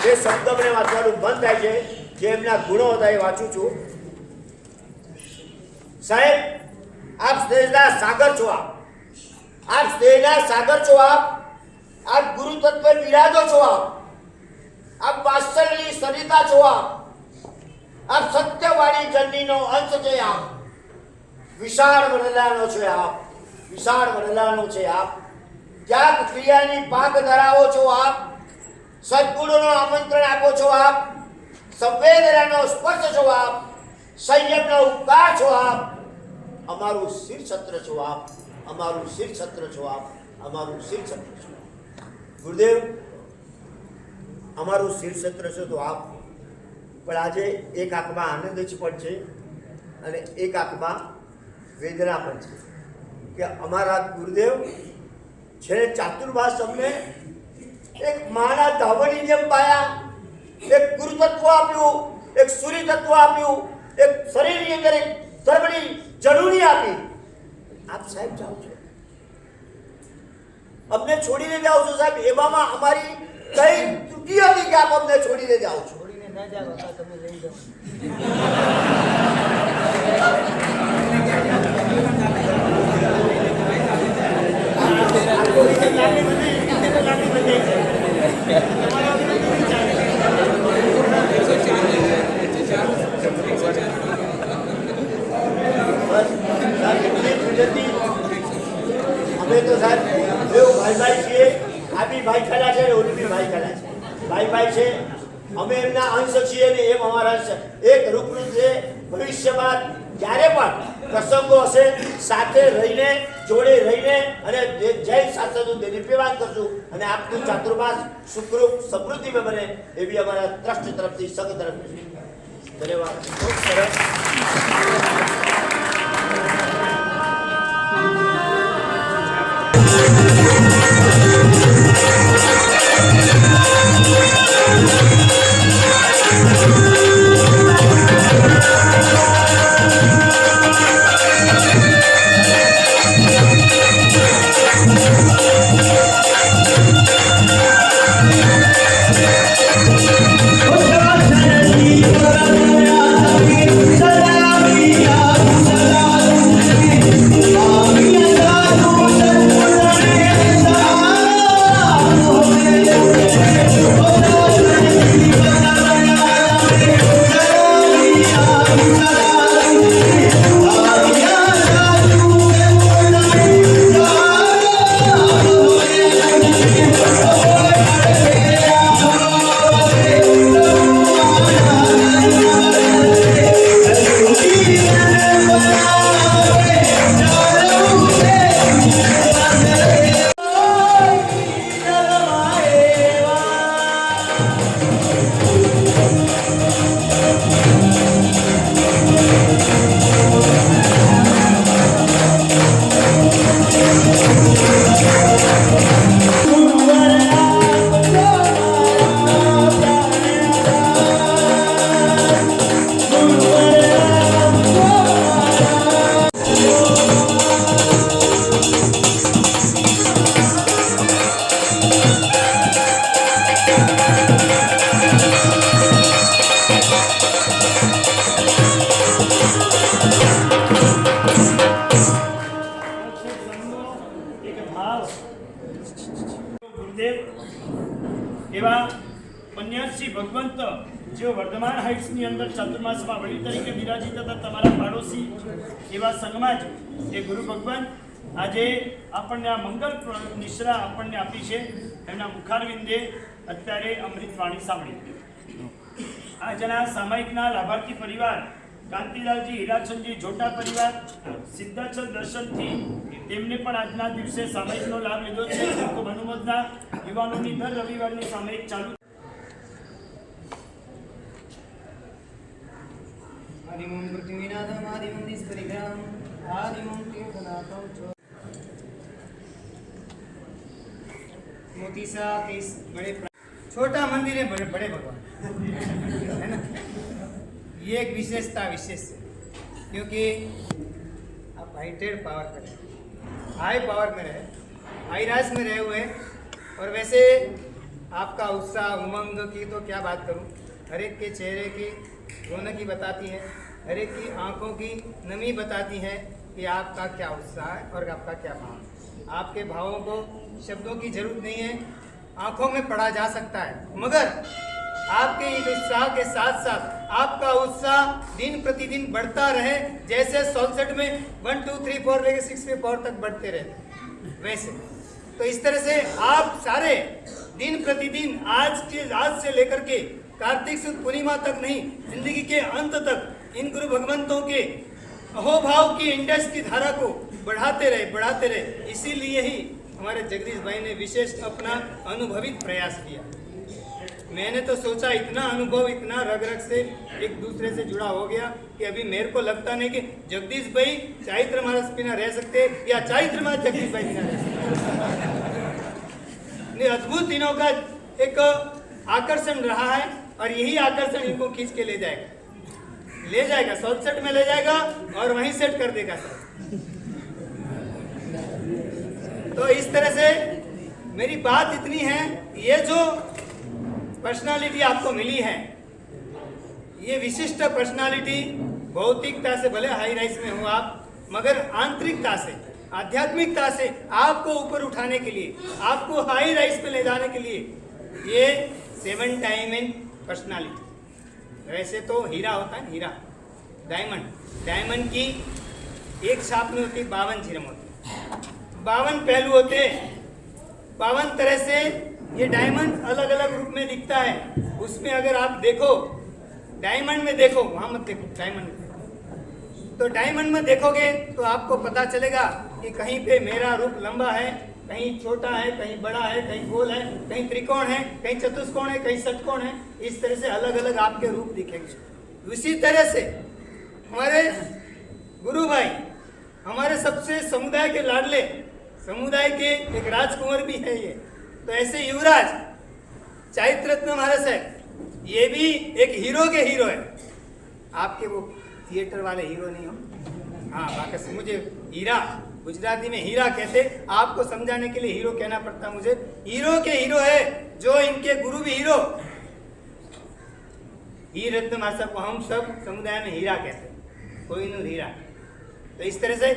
છે એ શબ્દ મને વાંચવાનું મન થાય છે. જે એમના ગુણો હતા એ વાંચું છું. સાહેબ આપ સ્નેહના સાગર છો. આપ સ્નેહના સાગર છો. આપ ગુરુ તત્વે બિરાજો છો. આપ વાત્સલ્યની સરિતા છો. આપ સત્યવાળી જનનીનો અંશ છે. આપ વિશાળ વરદાનો છે. આપ વિશાળ વરદાનો છે. આપ ત્યાગ ક્રિયાની પાક ધરાવો છો. આપ સદગુણોનો આમંત્રણ આપો છો. આપ સંવેદનાનો સ્પર્શ છો. આપ સંયમનો ઉપકાર છો. આપ અમારું શિર છત્ર છો. આપ અમારું શિર છત્ર છો. આપ અમારું શિર છત્ર છો. ગુરુદેવ અમારું શિર છત્ર છો તો આપ. પણ આજે એક આંખમાં આનંદ જ પણ છે અને એક આંખમાં વેદના પણ છે કે અમારા ગુરુદેવ છે ચાતુર્માસ અમને એક માના ધાવણી જેમ પાયા, એક ગુરુતત્વ આપ્યું, એક સૂર્ય તત્વ આપ્યું, એક શરીરની અંદર એક સર્વની જડુની આપી. આપ સાહેબ જાઓ છો, અમને છોડીને જાઓ છો સાહેબ. એવામાં અમારી કઈ ત્રુટિ હતી કે આપ અમને છોડીને જાઓ છો? છોડીને ના જાઓ તમે લઈ જાઓ. અમે તો સાહેબ એવું ભાઈ છીએ. આ બી ભાઈ ખેલા છે, ઓલી બી ભાઈ ખેલા છે. ભાઈ છે. અમે એમના અંશ છીએ ને એમ અમારા અંશ એક રૂપનું છે. ભવિષ્યમાં જ્યારે પણ પ્રસંગો હશે સાથે રહીને જોડે રહીને અને જય શાસ્ત્રનું નિર્ભેવાન કરશું અને આપનું ચાતુર્માસ સુખરૂપ સમૃદ્ધિમાં બને એવી અમારા ટ્રસ્ટ તરફથી સંઘ તરફથી ધન્યવાદ. ખૂબ સરસ. Salami ગુરુદેવ એવા પન્યાસી ભગવંત જેઓ વર્ધમાન હાઇટ્સની અંદર ચાતુર્માસમાં વડી તરીકે બિરાજિત હતા તમારા પાડોશી એવા સંગમાં જ એ ગુરુ ભગવાન આજે આપણને આ મંગલ નિશ્રા આપણને આપી છે. એમના મુખારવિંદે અત્યારે અમૃતવાણી સાંભળી. આજના સામાયિકના લાભાર્થી પરિવાર કાંતિલાલજી હીરાચંદજી જોટા પરિવાર સિદ્ધાચલ દર્શનથી તેમને પણ આજના દિવસે સામાયિકનો લાભ લીધો છે. ખૂબ અનુમોદના. યુવાનોની દર રવિવારની સામાયિક ચાલુ. आदिमं पृथ्वीनाथम् आदिमं निष्परिग्रहम् आदिमं तीर्थनाथं च मोती सा 30 बड़े छोटा मंदिर है बड़े बड़े भगवान है ना. ये एक विशेषता विशेष है क्योंकि आप हाइटेड पावर पर हैं, हाई पावर में रहे, हाई राज में रहे हुए. और वैसे आपका उत्साह उमंग की तो क्या बात करूं. हर एक के चेहरे की रौनक ही बताती है, हर एक की आंखों की नमी बताती है कि आपका क्या उत्साह है और आपका क्या भाव. आपके भावों को शब्दों की जरूरत नहीं है, आंखों में पढ़ा जा सकता है. मगर आपके इस उत्साह के साथ साथ आपका उत्साह दिन प्रतिदिन बढ़ता रहे. जैसे 67 में 1 2 3 4 लेके 64 तक बढ़ते रहे वैसे. तो इस तरह से आप सारे दिन प्रतिदिन आज से लेकर के कार्तिक सुद पूर्णिमा तक नहीं, जिंदगी के अंत तक इन गुरु भगवंतों के अहोभाव की इंडस की धारा को बढ़ाते रहे. इसीलिए ही हमारे जगदीश भाई ने विशेष अपना अनुभवित प्रयास किया. मैंने तो सोचा इतना अनुभव इतना रग रग से एक दूसरे से जुड़ा हो गया कि अभी मेरे को लगता नहीं कि जगदीश भाई चारित्र मानस बिना रह सकते या चारित्र मानस जगदीश भाई बिना रह सकते. अद्भुत दिनों का एक आकर्षण रहा है और यही आकर्षण इनको खींच के ले जाएगा 67 में ले जाएगा और वहीं सेट कर देगा सर. तो इस तरह से मेरी बात इतनी है, ये जो पर्सनालिटी आपको मिली है, ये विशिष्ट पर्सनालिटी भौतिकता से भले हाई राइज में हो आप, मगर आंतरिकता से आध्यात्मिकता से आपको ऊपर उठाने के लिए, आपको हाई राइज पे ले जाने के लिए ये 7 डायमंड पर्सनालिटी. वैसे तो हीरा होता है, हीरा डायमंड की एक छाप में होती 52 झिरम होती, 52 पहलू होते, 52 तरह से ये डायमंड अलग अलग रूप में दिखता है. उसमें अगर आप देखो डायमंड में देखो, वहां मत देखो, डायमंड में तो डायमंड में देखोगे तो आपको पता चलेगा कि कहीं पे मेरा रूप लंबा है, कहीं छोटा है, कहीं बड़ा है, कहीं गोल है, कहीं त्रिकोण है, कहीं चतुष्कोण है, कहीं षटकोण है. इस तरह से अलग अलग आपके रूप दिखेंगे. उसी तरह से हमारे गुरु भाई हमारे सबसे समुदाय के लाडले, समुदाय के एक राजकुंवर भी है ये. तो ऐसे युवराज चारित्र रत्न महाराज है, ये भी एक हीरो के हीरो है. आपके वो थिएटर वाले हीरो नहीं हो. हाँ बाकी मुझे हीरा गुजराती में हीरा कहते, आपको समझाने के लिए हीरो कहना पड़ता मुझे. हीरो के हीरो है जो इनके गुरु भी हीरो. हीर रत्न महाराज को हम सब समुदाय में हीरा कहते, कोहिनूर हीरा. तो इस तरह से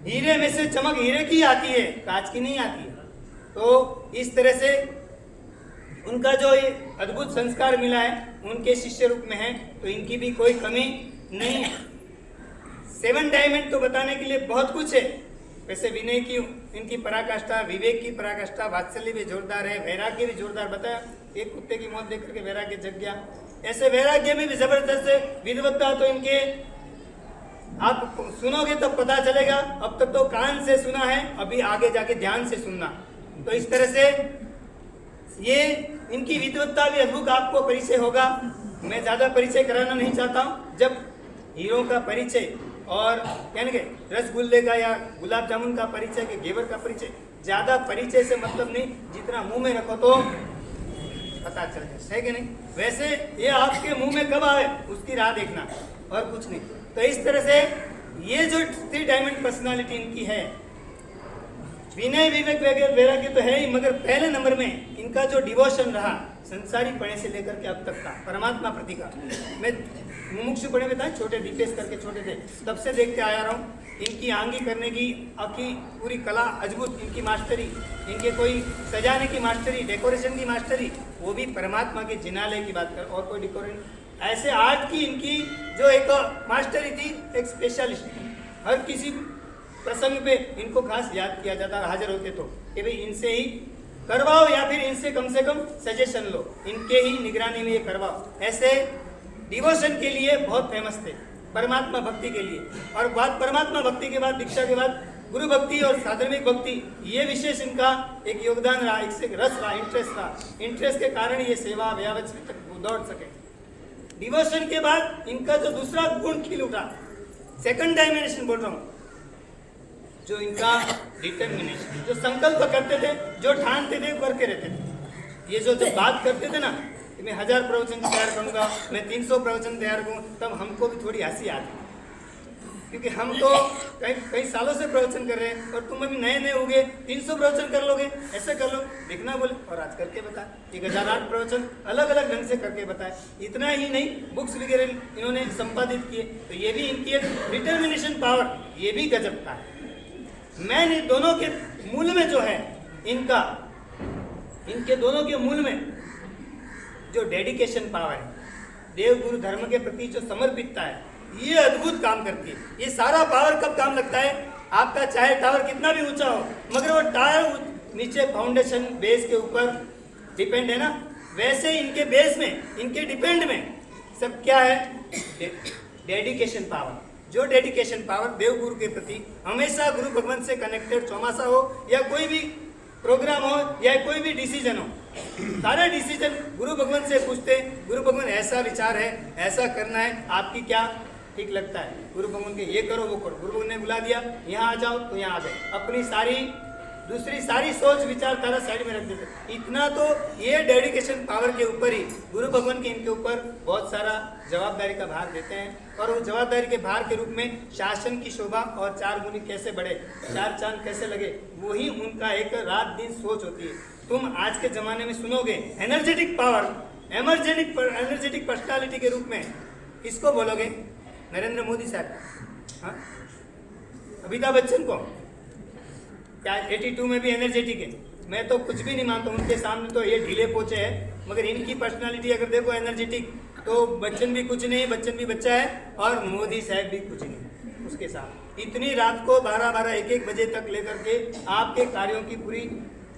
हीरे में से चमक हीरे की आती है, कांच की नहीं आती है. तो इस तरह से उनका जो ये अद्भुत संस्कार मिला है, उनके शिष्य रूप में है, तो इनकी भी कोई कमी नहीं है. 7 डायमंड तो बताने के लिए बहुत कुछ है. वैसे विनय की इनकी पराकाष्ठा, विवेक की पराकाष्ठा, वात्सल्य भी जोरदार है, वैराग्य भी जोरदार. बताया एक कुत्ते की मौत देख करके वैराग्य जग गया. ऐसे वैराग्य में भी जबरदस्त है. विद्वत्ता तो इनके आप सुनोगे तब पता चलेगा. अब तक तो कान से सुना है, अभी आगे जाके ध्यान से सुनना. तो इस तरह से ये इनकी विद्वत्ता भी अद्भुत आपको परिचय होगा. मैं ज्यादा परिचय कराना नहीं चाहता हूँ. जब हीरो का परिचय और यानी कि रसगुल्ले का या गुलाब जामुन का परिचय के घेवर का परिचय, ज्यादा परिचय से मतलब नहीं, जितना मुंह में रखो तो पता चल जाए, है कि नहीं. वैसे ये आपके मुंह में कब आए उसकी राह देखना और कुछ नहीं. तो इस तरह से ये जो 3 डायमंड पर्सनालिटी इनकी है, विनय विवेक वैराग्य तो है ही, मगर पहले नंबर में इनका जो डिवोशन रहा संसारीपणे से लेकर के अब तक का परमात्मा प्रति का मैं मुमुक्षुपणे में था, छोटे दीपेश करके छोटे थे, तब से देखते आया रहा हूँ। इनकी आंगी करने की आपकी पूरी कला अद्भुत, इनकी मास्टरी, इनके कोई सजाने की मास्टरी, डेकोरेशन की मास्टरी, वो भी परमात्मा के जिनालय की बात कर, और कोई डेकोरेशन ऐसे आर्ट की इनकी जो एक मास्टरी थी, एक स्पेशलिस्ट। हर किसी प्रसंग पे इनको खास याद किया जाता, हाजिर होते तो कि भाई इनसे ही करवाओ या फिर इनसे कम से कम सजेशन लो, इनके ही निगरानी में ये करवाओ। ऐसे डिवोशन के लिए बहुत फेमस थे, परमात्मा भक्ति के लिए। और बात परमात्मा भक्ति के बाद, दीक्षा के बाद गुरु भक्ति और साधर्मिक भक्ति, ये विशेष इनका एक योगदान रहा, एक रस रहा, इंटरेस्ट रहा। इंटरेस्ट के कारण ये सेवा व्यावच तक दौड़ सके। डिवोशन के बाद इनका जो दूसरा गुण खिल उठा, सेकंड डायमेंशन बोल रहा हूँ, जो इनका डिटर्मिनेशन, जो संकल्प करते थे, जो ठानते थे, करके रहते थे। ये जो जब बात करते थे ना कि मैं 1000 प्रवचन तैयार करूंगा, मैं 300 प्रवचन तैयार करूँ, तब हमको भी थोड़ी हंसी आती, क्योंकि हम तो कई सालों से प्रवचन कर रहे हैं और तुम अभी नए नए हो गए, 300 प्रवचन कर लोगे, ऐसे कर लो, देखना बोले। और आज करके बताए 1008 प्रवचन अलग अलग ढंग से करके बताए। इतना ही नहीं, बुक्स वगैरह इन्होंने संपादित किए, तो ये भी इनकी एक डिटर्मिनेशन पावर, ये भी गजब का है। मैंने दोनों के मूल में जो है इनका, इनके दोनों के मूल में जो डेडिकेशन पावर है, देव गुरु धर्म के प्रति जो समर्पितता है, ये अद्भुत काम करती है। ये सारा पावर कब काम लगता है? आपका चाहे टावर कितना भी ऊंचा हो, मगर वो टावर नीचे फाउंडेशन बेस के ऊपर डिपेंड है ना, वैसे इनके बेस में, इनके डिपेंड में सब क्या है? Dedication power. जो डेडिकेशन पावर देव गुरु के प्रति हमेशा गुरु भगवान से कनेक्टेड, चौमासा हो या कोई भी प्रोग्राम हो या कोई भी डिसीजन हो, सारे डिसीजन गुरु भगवान से पूछते, गुरु भगवान ऐसा विचार है, ऐसा करना है, आपकी क्या ठीक लगता है? गुरु भगवान के ये करो वो करो, गुरु भगवान ने बुला दिया यहाँ आ जाओ तो यहाँ आ गए, अपनी सारी दूसरी सारी सोच विचारधारा साइड में रख देते। इतना तो ये डेडिकेशन पावर के ऊपर ही गुरु भगवान के इनके ऊपर बहुत सारा जवाबदारी का भार देते हैं। और उस जवाबदारी के भार के रूप में शासन की शोभा और 4 गुनी कैसे बढ़े, 4 चांद कैसे लगे, वही उनका एक रात दिन सोच होती है। तुम आज के ज़माने में सुनोगे एनर्जेटिक पावर, एनर्जेटिक पर्सनालिटी के रूप में किसको बोलोगे? नरेंद्र मोदी साहब, हाँ, अमिताभ बच्चन को, क्या 82 में भी एनर्जेटिक है? मैं तो कुछ भी नहीं मानता, उनके सामने तो ये ढीले पोचे हैं, मगर इनकी पर्सनालिटी अगर देखो एनर्जेटिक, तो बच्चन भी कुछ नहीं, बच्चन भी बच्चा है और मोदी साहब भी कुछ नहीं उसके साथ। इतनी रात को 12-12, 1-1 बजे तक लेकर के आपके कार्यों की पूरी,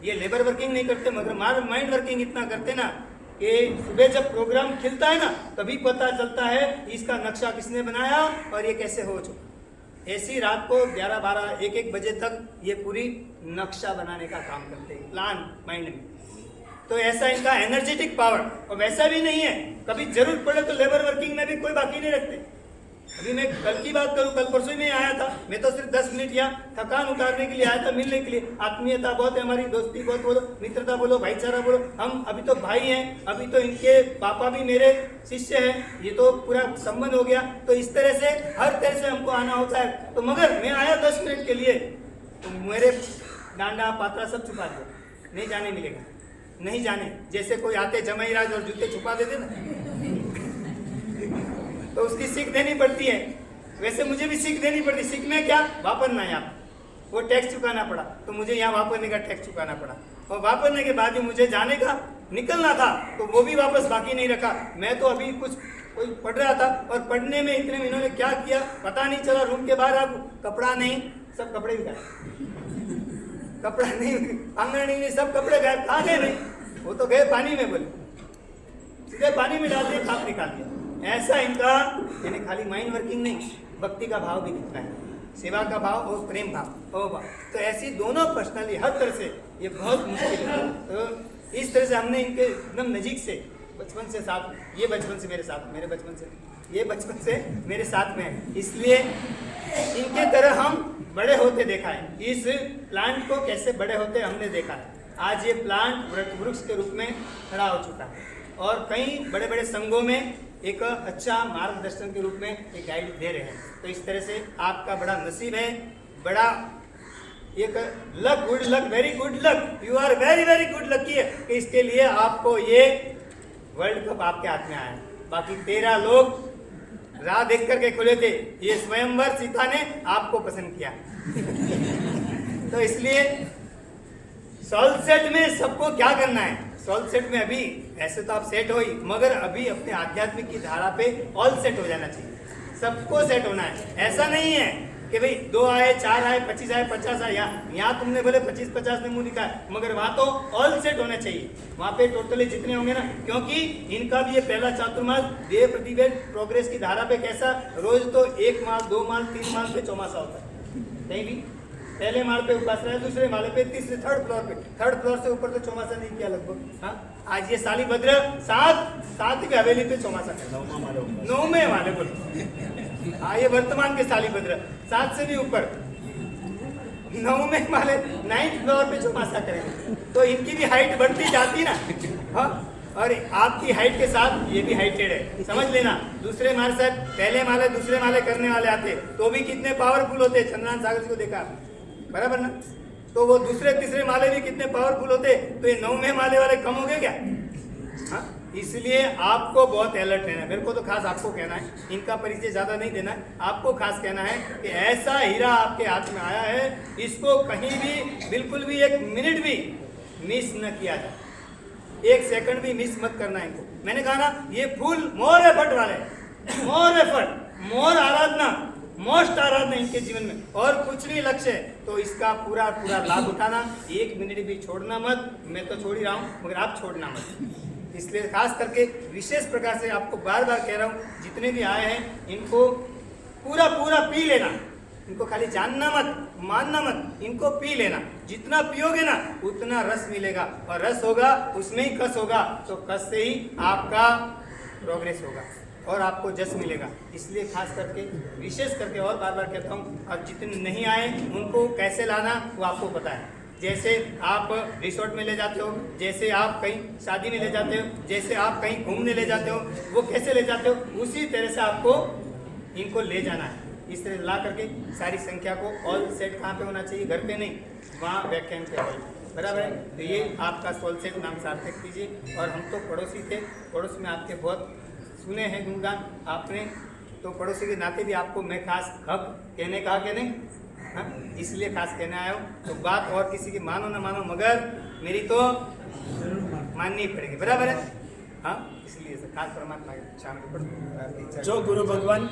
ये लेबर वर्किंग नहीं करते मगर माइंड वर्किंग इतना करते ना कि सुबह जब प्रोग्राम खिलता है ना तभी पता चलता है इसका नक्शा किसने बनाया और ये कैसे हो चुका। ऐसी रात को 11-12, 1-1 बजे तक ये पूरी नक्शा बनाने का काम करते हैं, प्लान माइंड में। तो ऐसा इनका एनर्जेटिक पावर, और वैसा भी नहीं है कभी जरूरत पड़े तो लेबर वर्किंग में भी कोई बाकी नहीं रखते। अभी मैं कल की बात करूं, कल परसों में आया था, मैं तो सिर्फ 10 मिनट यहाँ थकान उतारने के लिए आया था, मिलने के लिए। आत्मीयता बहुत है हमारी, दोस्ती बहुत बोलो, मित्रता बोलो, भाईचारा बोलो, हम अभी तो भाई हैं, अभी तो इनके पापा भी मेरे शिष्य हैं, ये तो पूरा संबंध हो गया। तो इस तरह से हर तरह से हमको आना होता है। तो मगर मैं आया 10 मिनट के लिए, तो मेरे डांडा पात्रा सब छुपा दिया, नहीं जाने मिलेगा, नहीं जाने। जैसे कोई आते जमाई राज और जूते छुपा देते ना, तो उसकी सीख देनी पड़ती है। वैसे मुझे भी सीख देनी पड़ती। सीख में क्या? वापरना है यहाँ, वो टैक्स चुकाना पड़ा, तो मुझे यहाँ वापरने का टैक्स चुकाना पड़ा। और वापरने के बाद ही मुझे जाने का निकलना था, तो वो भी वापस बाकी नहीं रखा। मैं तो अभी कुछ कोई पढ़ रहा था, और पढ़ने में इतने में इन्होंने क्या किया पता नहीं चला। रूम के बाहर आप कपड़ा नहीं, सब कपड़े भी गायब, कपड़ा नहीं, आंगन नहीं, सब कपड़े गायब। कहाँ गए नहीं? वो तो गए पानी में, बोले सीधे पानी में डाल दिया, खाप निकाल दिया। ऐसा इनका, यानी खाली माइंड वर्किंग नहीं, भक्ति का भाव भी दिखता है, सेवा का भाव और प्रेम भाव, ओ भाव। तो ऐसी दोनों पर्सनली हर तरह से ये बहुत मुश्किल है। तो इस तरह से हमने इनके एकदम नजीक से, बचपन से साथ, ये बचपन से मेरे साथ, मेरे बचपन से, ये बचपन से मेरे साथ में है, इसलिए इनके तरह हम बड़े होते देखा है। इस प्लांट को कैसे बड़े होते हमने देखा है। आज ये प्लांट वृक्ष के रूप में खड़ा हो चुका है, और कई बड़े बड़े संघों में एक अच्छा मार्गदर्शन के रूप में एक गाइड दे रहे हैं। तो इस तरह से आपका बड़ा नसीब है, बड़ा एक luck, good luck, very good luck, you are very very good lucky है कि इसके लिए आपको ये वर्ल्ड कप आपके हाथ में आया है। बाकी 13 लोग राह देख करके खुले थे, ये स्वयंवर सीता ने आपको पसंद किया। तो इसलिए सॉल्व सेट में सबको क्या करना है, सॉल्व सेट में अभी ऐसे तो आप सेट हो ही, मगर अभी अपने आध्यात्मिक की धारा पे ऑल सेट हो जाना चाहिए, सबको सेट होना है। ऐसा नहीं है कि भाई 2 आए, 4 आए, 25 आए, 50 आए, यहाँ तुमने बोले 25-50 में मुंह दिखाया, मगर वहाँ तो ऑल सेट होना चाहिए। वहाँ पे टोटली जितने होंगे ना, क्योंकि इनका भी ये पहला चातुर्मास देह प्रतिवेद प्रोग्रेस की धारा पे कैसा, रोज तो 1 माल 2 माल 3 माल पे चौमासा होता है, नहीं भी पहले माल पे उपासना है, दूसरे माले पे, तीसरे थर्ड फ्लोर से ऊपर तो चौमासा नहीं किया लगभग। हाँ, आज ये सालीभद्र 7वीं हवेली पे चौमासा कर 9वें वाले बोले। हाँ, ये वर्तमान के सालीभद्र 7 से भी ऊपर 9वें वाले 9th फ्लोर पे चौमासा करेंगे, तो इनकी भी हाइट बढ़ती जाती ना। हाँ, और आपकी हाइट के साथ ये भी हाइटेड है, समझ लेना। दूसरे माले से पहले माले दूसरे माले करने वाले आते तो भी कितने पावरफुल होते, चंद्रनाथ सागर जी को देखा बराबर ना, तो वो दूसरे तीसरे माले भी कितने पावरफुल होते, तो ये 9वें माले वाले कम हो गए क्या? हाँ, इसलिए आपको बहुत अलर्ट रहना है। मेरे को तो खास आपको कहना है, इनका परिचय ज्यादा नहीं देना है, आपको खास कहना है कि ऐसा हीरा आपके हाथ में आया है, इसको कहीं भी बिल्कुल भी 1 मिनट भी मिस न किया जाए, 1 सेकंड भी मिस मत करना इनको। मैंने कहा ना, ये फुल मोर एफर्ट वाले, मोर एफर्ट, मोर आराधना, मोस्ट आराधना इनके जीवन में, और कुछ नहीं लक्ष्य है, तो इसका पूरा लाभ उठाना, 1 मिनट भी छोड़ना मत। मैं तो छोड़ ही रहा हूँ, मगर आप छोड़ना मत। इसलिए खास करके विशेष प्रकार से आपको बार बार कह रहा हूँ, जितने भी आए हैं इनको पूरा पी लेना, इनको खाली जानना मत, मानना मत, इनको पी लेना। जितना पियोगे ना उतना रस मिलेगा, और रस होगा उसमें ही कस होगा, तो कस से ही आपका प्रोग्रेस होगा और आपको जस मिलेगा। इसलिए खास करके विशेष करके और बार बार कहता हूँ, अब जितने नहीं आए उनको कैसे लाना वो आपको पता है। जैसे आप रिसोर्ट में ले जाते हो, जैसे आप कहीं शादी में ले जाते हो, जैसे आप कहीं घूमने ले जाते हो, वो कैसे ले जाते हो, उसी तरह से आपको इनको ले जाना है। इस तरह ला करके सारी संख्या को ऑल सेट कहाँ पे होना चाहिए, घर पे नहीं, वहाँ व्याख्यान पे हॉल, बराबर है। तो ये आपका ऑल सेट नाम सार्थक कीजिए। और हम तो पड़ोसी थे, पड़ोस में आपके बहुत सुने हैं गुणगान आपने, तो पड़ोसी के नाते भी आपको मैं खास हक कहने कहा कि नहीं, हाँ, इसलिए खास कहने आया हूँ। तो बात और किसी की मानो ना मानो, मगर मेरी तो माननी पड़ेगी, बराबर है। हाँ, इसलिए खास परमात्मा शाम को जो गुरु भगवान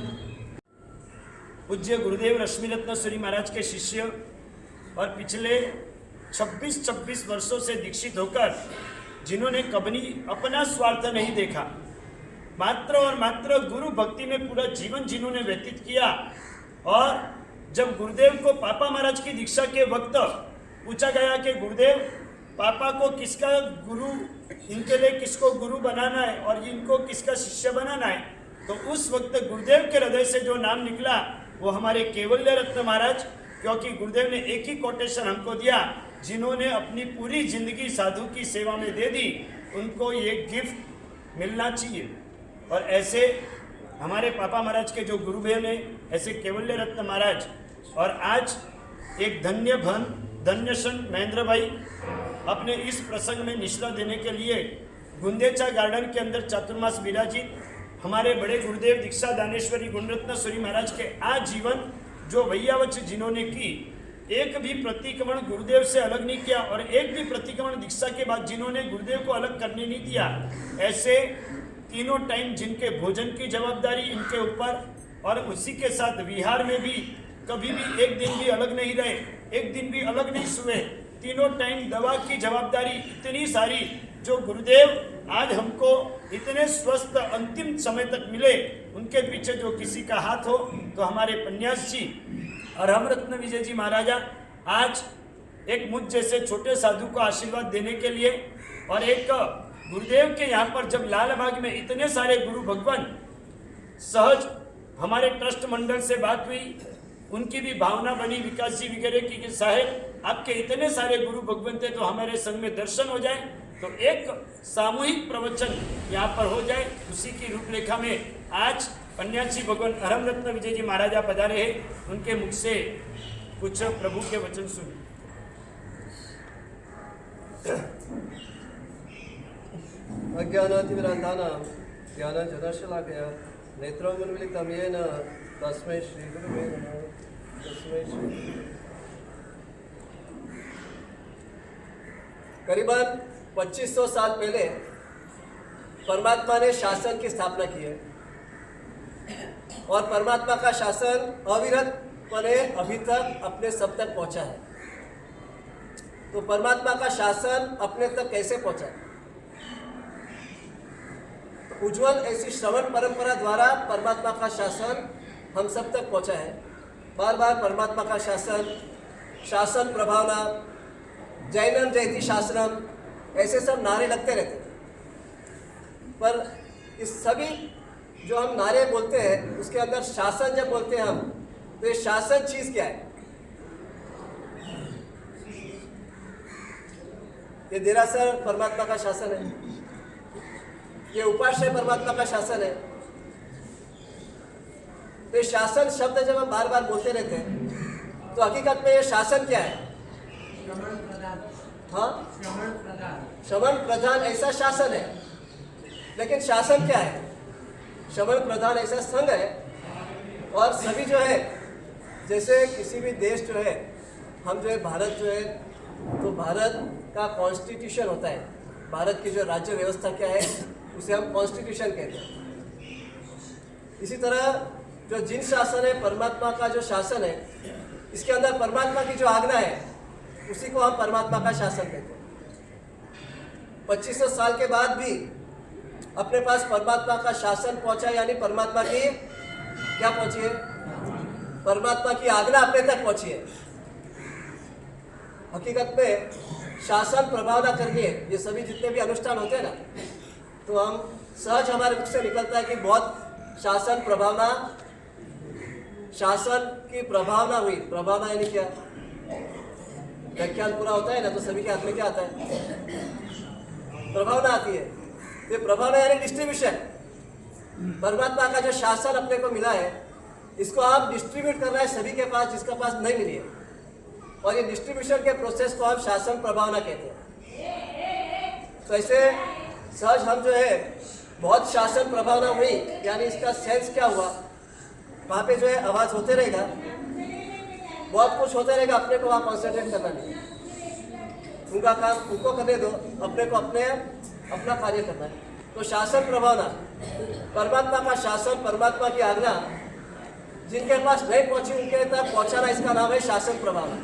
पूज्य गुरुदेव रश्मिरत्न सूरी महाराज के शिष्य और पिछले 26 वर्षों से दीक्षित होकर जिन्होंने कभी अपना स्वार्थ नहीं देखा, मात्र और मात्र गुरु भक्ति में पूरा जीवन जिन्होंने व्यतीत किया, और जब गुरुदेव को पापा महाराज की दीक्षा के वक्त पूछा गया कि गुरुदेव पापा को किसका गुरु, इनके लिए किसको गुरु बनाना है और इनको किसका शिष्य बनाना है, तो उस वक्त गुरुदेव के हृदय से जो नाम निकला वो हमारे केवल्य रत्न महाराज, क्योंकि गुरुदेव ने एक ही कोटेशन हमको दिया, जिन्होंने अपनी पूरी जिंदगी साधु की सेवा में दे दी, उनको ये गिफ्ट मिलना चाहिए। और ऐसे हमारे पापा महाराज के जो गुरुदेव ने, ऐसे केवल्य रत्न महाराज, और आज एक धन्य संत महेंद्र भाई अपने इस प्रसंग में निश्रा देने के लिए गुंदेचा गार्डन के अंदर चातुर्मास विराजित हमारे बड़े गुरुदेव दीक्षा दानेश्वरी गुणरत्न सूरी महाराज के आजीवन जो वैयावच जिन्होंने की, एक भी प्रतिक्रमण गुरुदेव से अलग नहीं किया, और एक भी प्रतिक्रमण दीक्षा के बाद जिन्होंने गुरुदेव को अलग करने नहीं दिया, ऐसे तीनों टाइम जिनके भोजन की जवाबदारी इनके ऊपर, और उसी के साथ विहार में भी कभी भी एक दिन भी अलग नहीं रहे, एक दिन भी अलग नहीं सोए, तीनों टाइम दवा की जवाबदारी इतनी सारी, जो गुरुदेव आज हमको इतने स्वस्थ अंतिम समय तक मिले, उनके पीछे जो किसी का हाथ हो तो हमारे पन्यास जी और हम रत्न विजय जी महाराजा आज एक मुझ जैसे छोटे साधु को आशीर्वाद देने के लिए, और एक गुरुदेव के यहाँ पर जब लालबाग में इतने सारे गुरु भगवान, सहज हमारे ट्रस्ट मंडल से बात हुई, उनकी भी भावना बनी विकास जी वगैरह की कि साहेब आपके इतने सारे गुरु भगवान थे तो हमारे संग में दर्शन हो जाए, तो एक सामूहिक प्रवचन यहाँ पर हो जाए, उसी की रूपरेखा में आज पन्यासी भगवान अरम रत्न विजय जी महाराजा पधारे हैं, उनके मुख से कुछ प्रभु के वचन सुन। अज्ञानातिविरान्धानां ज्ञानजनशलाकया नेत्रोन्मिलितं येन तस्मै श्रीगुरुवे नमः। तस्मै श्री करीबन 2500 साल पहले परमात्मा ने शासन की स्थापना की है और परमात्मा का शासन अविरतपणे अभी तक अपने सब तक पहुंचा है। तो परमात्मा का शासन अपने तक कैसे पहुंचा? तो उज्जवल ऐसी श्रवण परंपरा द्वारा परमात्मा का शासन हम सब तक पहुंचा है। बार बार परमात्मा का शासन, शासन प्रभावना, जैनम जयति शासनम, ऐसे सब नारे लगते रहते हैं। पर इस सभी जो हम नारे बोलते हैं उसके अंदर शासन जब बोलते हैं हम, तो ये शासन चीज क्या है? ये देरासर परमात्मा का शासन है, ये उपाश्रय परमात्मा का शासन है। तो ये शासन शब्द जब हम बार बार बोलते रहते हैं तो हकीकत में ये शासन क्या है? हाँ, श्रवण प्रधान ऐसा शासन है। लेकिन शासन क्या है? श्रवण प्रधान ऐसा संघ है। और सभी जो है, जैसे किसी भी देश जो है, हम जो है भारत जो है, तो भारत का कॉन्स्टिट्यूशन होता है। भारत की जो राज्य व्यवस्था क्या है उसे हम कॉन्स्टिट्यूशन कहते हैं। इसी तरह जो जिन शासन है, परमात्मा का जो शासन है, इसके अंदर परमात्मा की जो आज्ञा है उसी को हम परमात्मा का शासन कहते हैं। 2500 साल के बाद भी अपने पास परमात्मा का शासन पहुंचा, यानी परमात्मा की क्या पहुंची है? परमात्मा की आज्ञा अपने तक पहुंची है। हकीकत में शासन प्रभावना करिए, ये सभी जितने भी अनुष्ठान होते हैं ना, तो हम सहज हमारे मुख से निकलता है कि बहुत शासन प्रभावना, शासन की प्रभावना हुई। प्रभावना यानी क्या? व्याख्यान पूरा होता है ना, तो सभी के हाथ में क्या आता है? प्रभावना आती है। ये प्रभावना यानी डिस्ट्रीब्यूशन। परमात्मा का जो शासन अपने को मिला है, इसको आप डिस्ट्रीब्यूट कर रहे हैं सभी के पास जिसका पास नहीं मिली है। और ये डिस्ट्रीब्यूशन के प्रोसेस को हम शासन प्रभावना कहते हैं। तो ऐसे सहज हम जो है बहुत शासन प्रभावना हुई, यानी इसका सेंस क्या हुआ? वहाँ पे जो है आवाज़ होते रहेगा, बहुत कुछ होते रहेगा, अपने को वहाँ कॉन्सेंट्रेट करना नहीं, उनका काम उनको करने दो, अपने को अपना कार्य करना है। तो शासन प्रभावना, परमात्मा का शासन, परमात्मा की आज्ञा जिनके पास नहीं पहुंची उनके तक पहुंचाना, इसका नाम है शासन प्रभावना।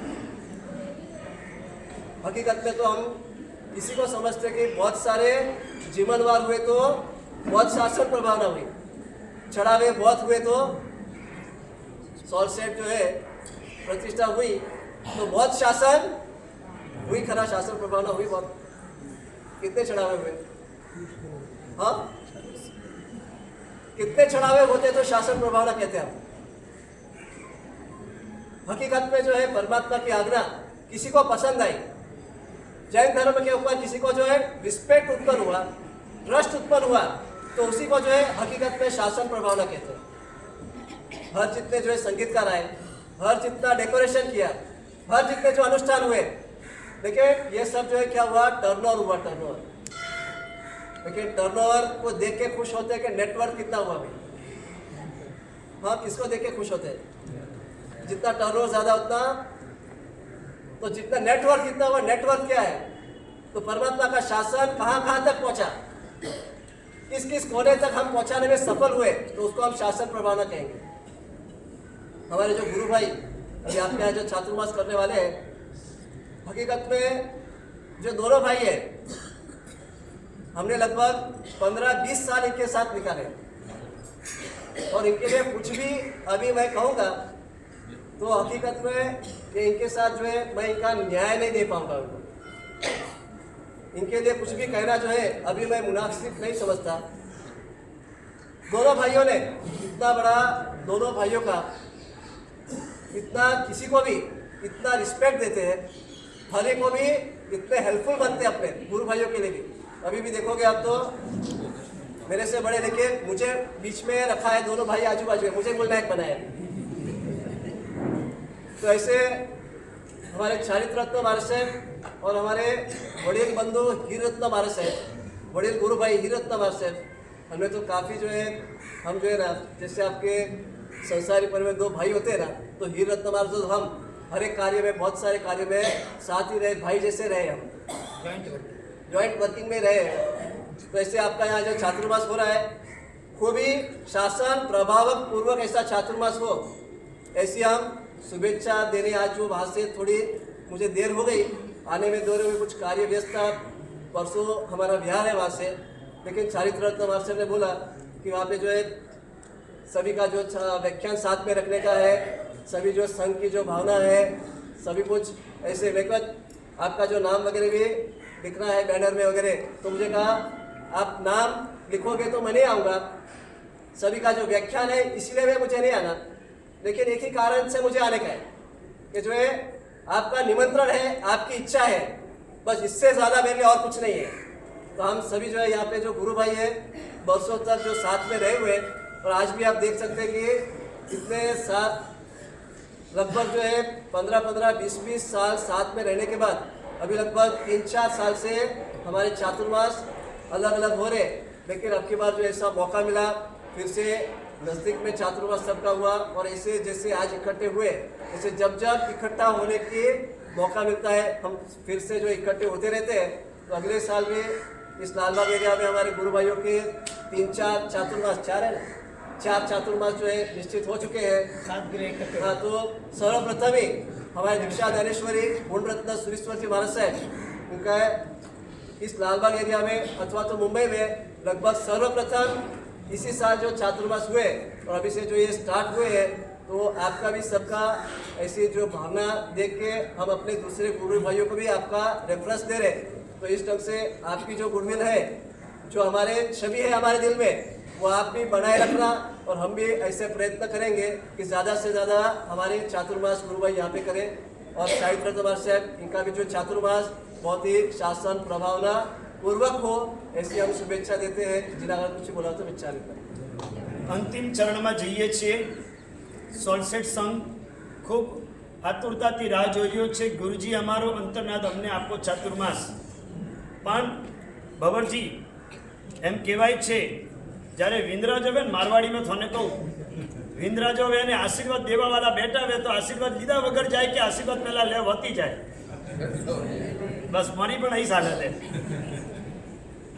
हकीकत में तो हम इसी को समझते कि बहुत सारे जीवनवार हुए तो बहुत शासन प्रभावना हुई, चढ़ावे बहुत हुए तो सॉल सेट जो है प्रतिष्ठा हुई, तो बहुत शासन हुई, खरा शासन प्रभावना हुई बहुत। कितने चढ़ावे हुए? हाँ, कितने चढ़ावे होते तो शासन प्रभावना कहते हैं हम। हकीकत में जो है परमात्मा की आज्ञा किसी को पसंद आई, जैन धर्म के ऊपर किसी को जो है रिस्पेक्ट उत्पन्न हुआ, ट्रस्ट उत्पन्न हुआ, तो उसी को जो है हकीकत में शासन प्रभावना कहते हैं। हर जितने जो है संगीतकार आए, हर जितना डेकोरेशन किया, हर जितने जो अनुष्ठान हुए, देखिए ये सब जो है क्या हुआ? टर्नओवर हुआ, टर्नओवर। लेकिन टर्नओवर को देख के खुश होते हैं कि नेटवर्क कितना हुआ भाई? हाँ, किसको देख के खुश होते हैं? जितना टर्नओवर ज़्यादा उतना, तो जितना नेटवर्क कितना हुआ। नेटवर्क क्या है? तो परमात्मा का शासन कहाँ तक पहुंचा, किस किस कोने तक हम पहुंचाने में सफल हुए, तो उसको हम शासन प्रभावना कहेंगे। हमारे जो गुरु भाई अभी आपके यहाँ जो चातुर्मास करने वाले हैं, हकीकत में जो दोनों भाई है, हमने लगभग 15-20 साल इनके साथ निकाले, और इनके लिए कुछ भी अभी मैं कहूँगा तो हकीकत में कि इनके साथ जो है मैं इनका न्याय नहीं दे पाऊँगा उनको। इनके लिए कुछ भी कहना जो है अभी मैं मुनासिब नहीं समझता। दोनों भाइयों ने इतना बड़ा, दोनों भाइयों का इतना, किसी को भी इतना रिस्पेक्ट देते हैं, हर एक को भी इतने हेल्पफुल बनते हैं अपने गुरु भाइयों के लिए भी। अभी भी देखोगे आप तो मेरे से बड़े लेके मुझे बीच में रखा है, दोनों भाई आजू बाजू है, मुझे गुलनायक बनाया है। तो ऐसे हमारे चारित्र रत्न मारस है और हमारे वड़ील बंधु हीर रत्न मारस है, वड़ील गुरु भाई हीरत्न मास्टर, हमें तो काफ़ी जो है हम जो है ना, जैसे आपके संसारी परिवार में 2 भाई होते हैं ना, तो हीरत्न मास्टर तो हम हर एक कार्य में, बहुत सारे कार्य में साथ ही रहे, भाई जैसे रहे, हम जॉइंट वर्किंग में रहे हैं। तो ऐसे आपका यहाँ जो चातुर्मास हो रहा है, खूब ही शासन प्रभावक पूर्वक ऐसा चातुर्मास हो, ऐसी हम शुभेच्छा देने आज जो वहाँ से थोड़ी मुझे देर हो गई आने में, दौरे में कुछ कार्य व्यस्त था। परसों हमारा बिहार है वहाँ से, लेकिन चारित्र रत्न मास्टर ने बोला कि वहाँ पे जो है सभी का जो व्याख्यान साथ में रखने का है, सभी जो संघ की जो भावना है, सभी कुछ ऐसे व्यक्तिगत आपका जो नाम वगैरह भी लिखना है बैनर में वगैरह। तो मुझे कहा आप नाम लिखोगे तो मैं नहीं आऊँगा, सभी का जो व्याख्यान है इसीलिए मैं मुझे नहीं आना, लेकिन एक ही कारण से मुझे आने का है कि जो है आपका निमंत्रण है, आपकी इच्छा है, बस इससे ज़्यादा मेरे लिए और कुछ नहीं है। तो हम सभी जो है यहाँ पे जो गुरु भाई है वर्षों तक जो साथ में रहे हुए, और आज भी आप देख सकते हैं कि इतने साथ लगभग जो है 15-15, 20-20 साल साथ में रहने के बाद अभी लगभग 3-4 साल से हमारे चातुर्मास अलग अलग हो रहे, लेकिन अब की बार जो ऐसा मौका मिला फिर से नज़दीक में चातुर्मास सबका हुआ, और ऐसे जैसे आज इकट्ठे हुए, ऐसे जब जब इकट्ठा होने की मौका मिलता है हम फिर से जो इकट्ठे होते रहते हैं। तो अगले साल भी इस लालबाग एरिया में हमारे गुरु भाइयों के 3-4 चातुर्मास, 4 है ना, 4 चातुर्मास जो है निश्चित हो चुके हैं। 7 ग्रह इकट्ठे। हाँ, तो सर्वप्रथम ही हमारे दीक्षा ज्ञानेश्वरी पूर्ण रत्न सुरेश्वर जी महाराज साहब, उनका इस लालबाग एरिया में अथवा तो मुंबई में लगभग सर्वप्रथम इसी साल जो चातुर्मास हुए और अभी से जो ये स्टार्ट हुए हैं, तो आपका भी सबका ऐसी जो भावना देख के हम अपने दूसरे गुरु भाइयों को भी आपका रेफरेंस दे रहे। तो इस ढंग से आपकी जो गुडविल है, जो हमारे छवि है हमारे दिल में, वो आप भी बनाए रखना, और हम भी ऐसे प्रयत्न करेंगे कि ज़्यादा से ज़्यादा हमारे चातुर्मास गुरु भाई यहाँ पे करें। और साहित्य रत्न साहब, इनका भी जो चातुर्मास बहुत ही शासन प्रभावना पूर्वक हो, ऐसी हम शुभेच्छा देते हैं। जिन्हें अगर कुछ बोला तो विचार અંતિમ ચરણમાં જઈએ છીએ। સોલસેટ સંઘ ખૂબ આતુરતાથી રાહ જોઈ રહ્યો છે, ગુરુજી અમારો અંતરનાદ અમને આપો ચાતુર્માસ। પણ ભવરજી એમ કહેવાય છે, જ્યારે વિંદરાજ હવે મારવાડીમાં થોને કહું, વિંદરાજ હવે એને આશીર્વાદ દેવાવાળા બેઠા હવે તો આશીર્વાદ લીધા વગર જાય કે આશીર્વાદ પહેલાં લે વતી જાય, બસ મારી પણ અહીં હાલત है।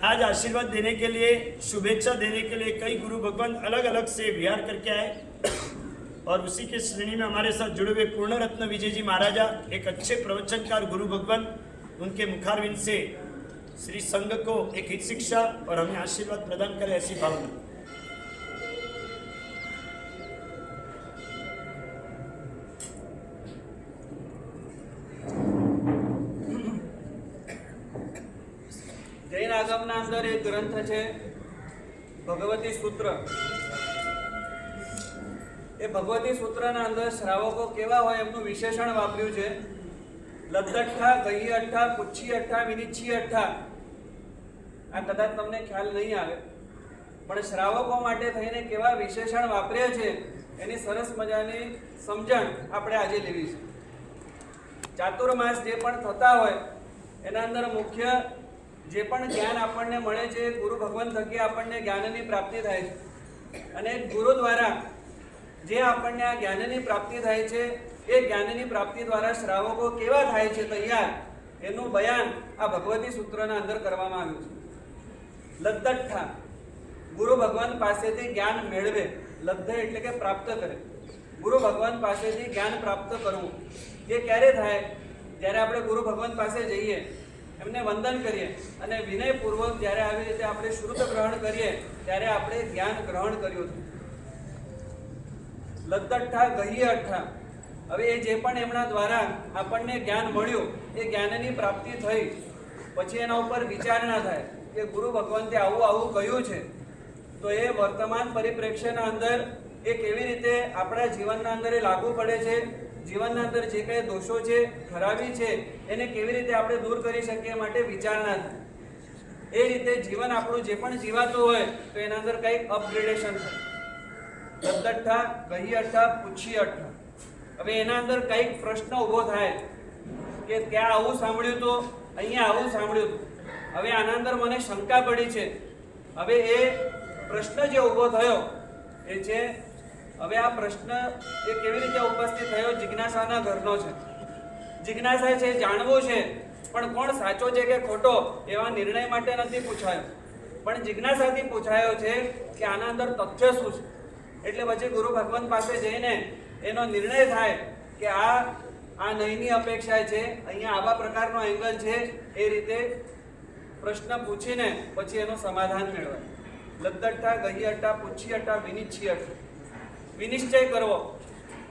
आज आशीर्वाद देने के लिए, शुभेच्छा देने के लिए कई गुरु भगवान अलग अलग से विहार करके आए, और उसी के श्रेणी में हमारे साथ जुड़े हुए पूर्ण रत्न विजय जी महाराजा, एक अच्छे प्रवचनकार गुरु भगवान, उनके मुखारविंद से श्री संघ को एक हित शिक्षा और हमें आशीर्वाद प्रदान करे, ऐसी भावना। જૈન આગમના અંદર એક ગ્રંથ છે ભગવતી સૂત્ર। એ ભગવતી સૂત્રના અંદર શ્રાવકો કેવા હોય એમનું વિશેષણ વાપર્યું છે। લદ્દઠ્ઠા, ગહી અઠ્ઠા, પુચ્છી અઠ્ઠા, વિનિચ્છી અઠ્ઠા। આ કદાચ તમને ખ્યાલ નહીં આવે, પણ શ્રાવકો માટે થઈને કેવા વિશેષણ વાપર્યા છે એની સરસ મજાની સમજણ આપણે આજે લેવી છે। ચાતુર્માસ જે પણ થતા હોય એના અંદર મુખ્ય જે પણ જ્ઞાન આપણને મળે છે, ગુરુ ભગવાન થકી આપણને જ્ઞાનની પ્રાપ્તિ થાય છે, અને ગુરુ દ્વારા જે આપણને આ જ્ઞાનની પ્રાપ્તિ થાય છે, એ જ્ઞાનની પ્રાપ્તિ દ્વારા શ્રાવકો કેવા થાય છે તૈયાર, એનું બયાન આ ભગવતી સૂત્રના અંદર કરવામાં આવ્યું છે। લદ્દઠ્ઠા, ગુરુ ભગવાન પાસેથી જ્ઞાન મેળવે, લબ્ધ એટલે કે પ્રાપ્ત કરે, ગુરુ ભગવાન પાસેથી જ્ઞાન પ્રાપ્ત કરવું એ ક્યારે થાય? જ્યારે આપણે ગુરુ ભગવાન પાસે જઈએ, એમને વંદન કરીએ અને વિનયપૂર્વક જ્યારે આવી રીતે આપણે શ્રુત ગ્રહણ કરીએ ત્યારે આપણે જ્ઞાન ગ્રહણ કર્યું હતું। લદ્દઠ્ઠા, ગહી અઠ્ઠા, હવે એ જે પણ એમના દ્વારા આપણને જ્ઞાન મળ્યું, એ જ્ઞાનની પ્રાપ્તિ થઈ પછી એના ઉપર વિચારણા થાય કે ગુરુ ભગવંતે આવું આવું કહ્યું છે, તો એ વર્તમાન પરિપ્રેક્ષ્યના અંદર એ કેવી રીતે આપણા જીવનના અંદર એ લાગુ પડે છે, જીવનના અંદર જે કંઈ દોષો છે, ખરાબી છે, એને કેવી રીતે આપણે દૂર કરી શકીએ માટે વિચારણા થાય। એ રીતે જીવન આપણું જે પણ જીવાતું હોય તો એના અંદર કંઈક અપગ્રેડેશન થાય। લદ્દઠ્ઠા, ગહી અઠ્ઠા, પુચ્છી અઠ્ઠા, હવે એના અંદર કંઈક પ્રશ્ન ઊભો થાય કે ત્યાં આવું સાંભળ્યું હતું, અહીંયા આવું સાંભળ્યું હતું, હવે આના અંદર મને શંકા પડી છે. હવે એ પ્રશ્ન જે ઊભો થયો એ છે, હવે આ પ્રશ્ન એ કેવી રીતે ઉપસ્થિત થયો? જિજ્ઞાસાના ઘરનો છે. જિજ્ઞાસા છે, જાણવું છે, પણ કોણ સાચો છે કે ખોટો એવા નિર્ણય માટે નથી પૂછાયો, પણ જિજ્ઞાસાથી પૂછાયો છે કે આના અંદર તથ્ય શું છે. એટલે પછી ગુરુ ભગવાન પાસે જઈને એનો નિર્ણય થાય કે આ નહીંની અપેક્ષા છે, અહીંયા આવા પ્રકારનો એંગલ છે, એ રીતે પ્રશ્ન પૂછીને પછી એનું સમાધાન મેળવાય. લદ્દઠ્ઠા, ગહ્યઠ્ઠા, પુચ્છીયઠ્ઠા, વિનિચ્છીયઠ્ઠા. વિનિશ્ચય કરવો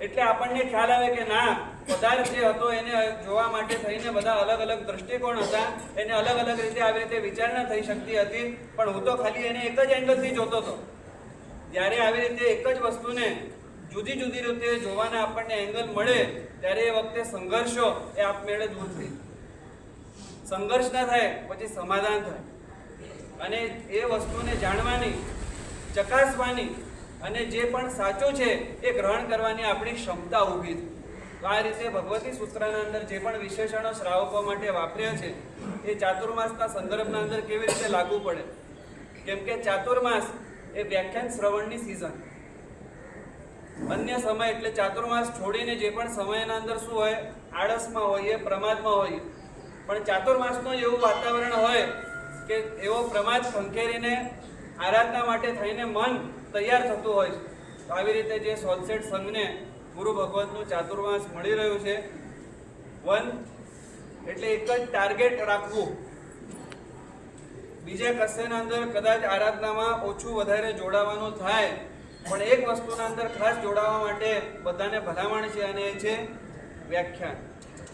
એટલે આપણને ખ્યાલ આવે કે ના, પદાર્થ જે હતો એને જોવા માટે થઈને બધા અલગ અલગ દ્રષ્ટિકોણ હતા, એને અલગ અલગ રીતે આવી રીતે વિચારણા થઈ શકતી હતી, પણ હું તો ખાલી એને એક જ એંગલથી જોતો હતો. જ્યારે આવી રીતે એક જ વસ્તુને જુદી જુદી રીતે જોવાના આપણને એંગલ મળે ત્યારે એ વખતે સંઘર્ષો એ આપમેળે દૂર થઈ. સંઘર્ષ ના થાય પછી સમાધાન થાય, અને એ વસ્તુને જાણવાની, ચકાસવાની અને જે પણ સાચું છે એ ગ્રહણ કરવાની આપણી ક્ષમતા ઊભી થઈ. તો આ રીતે ભગવતી સૂત્રના અંદર જે પણ વિશેષણો શ્રાવકો માટે વાપર્યા છે એ ચાતુર્માસના સંદર્ભના અંદર કેવી રીતે લાગુ પડે? કેમ કે ચાતુર્માસ એ વ્યાખ્યાન શ્રવણની સિઝન. અન્ય સમય એટલે ચાતુર્માસ છોડીને જે પણ સમયના અંદર શું હોય? આળસમાં હોઈએ, પ્રમાદમાં હોઈએ. પણ ચાતુર્માસનું એવું વાતાવરણ હોય કે એવો પ્રમાદ ખંખેરીને આરાધના માટે થઈને મન તૈયાર થતું હોય છે. તો આવી રીતે જે સોલસેટ સંઘને ગુરુ ભગવતનું ચાતુર્માસ મળી રહ્યું છે, વન એટલે એક જ ટાર્ગેટ રાખવું. બીજા કશેના અંદર કદાચ આરાધનામાં ઓછું વધારે જોડાવાનું થાય, પણ એક વસ્તુના અંદર ખાસ જોડાવા માટે બધાને ભલામણ છે, અને એ છે વ્યાખ્યાન.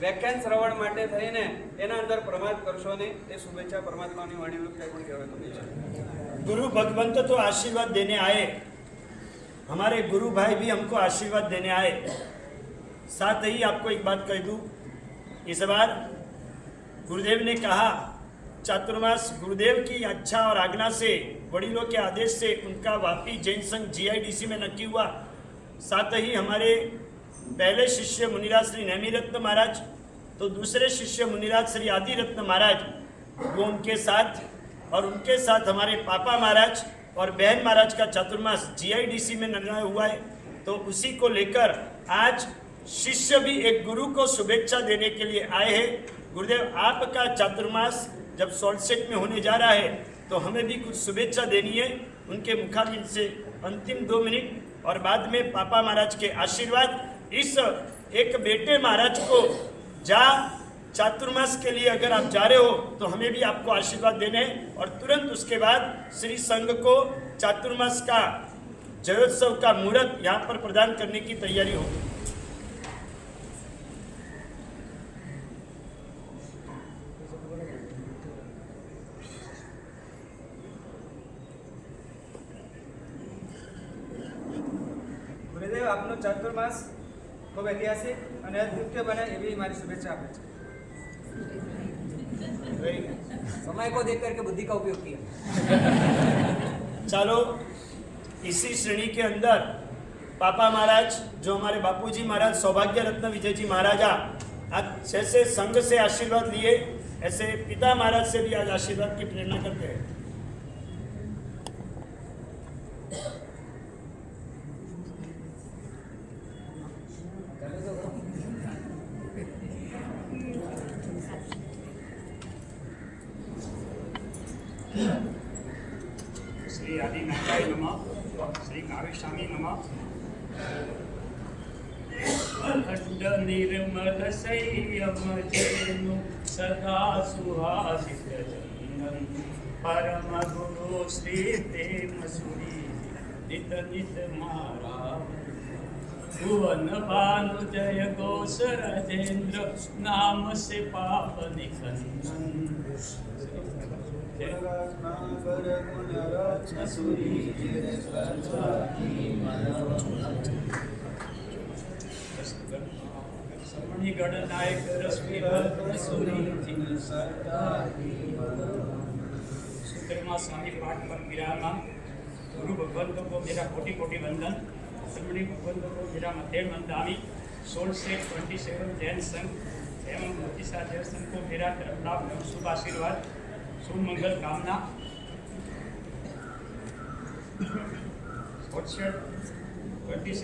વ્યાખ્યાન શ્રવણ માટે થઈને એના અંદર પ્રમાદ કરશો નહીં. એ શુભેચ્છા પરમાत्मा वाणी में कहीं कहेगा नहीं. गुरु भगवंत तो आशीर्वाद देने आए, हमारे गुरु भाई भी हमको आशीर्वाद देने आए. साथ ही आपको एक बात कह दूं, इस बार गुरुदेव ने कहा चातुर्मास गुरुदेव की अच्छा और आज्ञा से, वडीलों के आदेश से उनका वापी जैन संघ GIDC में नक्की हुआ. साथ ही हमारे पहले शिष्य मुनिराज श्री नेमी रत्न महाराज, तो दूसरे शिष्य मुनिराज श्री आदि रत्न महाराज, वो उनके साथ, और उनके साथ हमारे पापा महाराज और बहन महाराज का चातुर्मास GIDC में निर्णय हुआ है. तो उसी को लेकर आज शिष्य भी एक गुरु को शुभेच्छा देने के लिए आए हैं. गुरुदेव, आपका चातुर्मास जब सॉल्सेट में होने जा रहा है तो हमें भी कुछ शुभेच्छा देनी है. उनके मुखारबिंद से अंतिम 2 मिनट, और बाद में पापा महाराज के आशीर्वाद. इस एक बेटे महाराज को जा चातुर्मास के लिए अगर आप जा रहे हो तो हमें भी आपको आशीर्वाद देने हैं, और तुरंत उसके बाद श्री संघ को चातुर्मास का जयोत्सव का मुहूर्त यहाँ पर प्रदान करने की तैयारी होगी. ગુરુદેવ, આપનો ચાતુર્માસ ખૂબ ઐતિહાસિક અને અદ્વિતીય બને એવી મારી શુભેચ્છા આપે છે. समय को देख करके बुद्धि का उपयोग किया. चलो, इसी श्रेणी के अंदर पापा महाराज, जो हमारे बापूजी महाराज सौभाग्य रत्न विजय जी महाराजा, आज जैसे संघ से आशीर्वाद लिए, ऐसे पिता महाराज से भी आज आशीर्वाद की प्रेरणा करते हैं. श्री आदि नारायण नमः, श्री कावेशामी नमः. अखंड निर्मल संयम जेनु सदा सुहासित चंदन, परम गुरु श्री प्रेम सुरी नित नित मारा. भुवन भानु जय घोष राजेंद्र, नाम से पाप निखंडन. गणनायक सूत्रमा स्वामी पाठ पर विराम. गुरु भगवंतों को मेरा कोटि कोटि वंदन. श्रमणी भगवंतों को मेरा मध्य वंदामी. 1627 जैन संघ एवं मोतीसा जैन संघ को मेरा तरफ शुभ आशीर्वाद. शुभ मंगल कामना व्हाट्सएप 27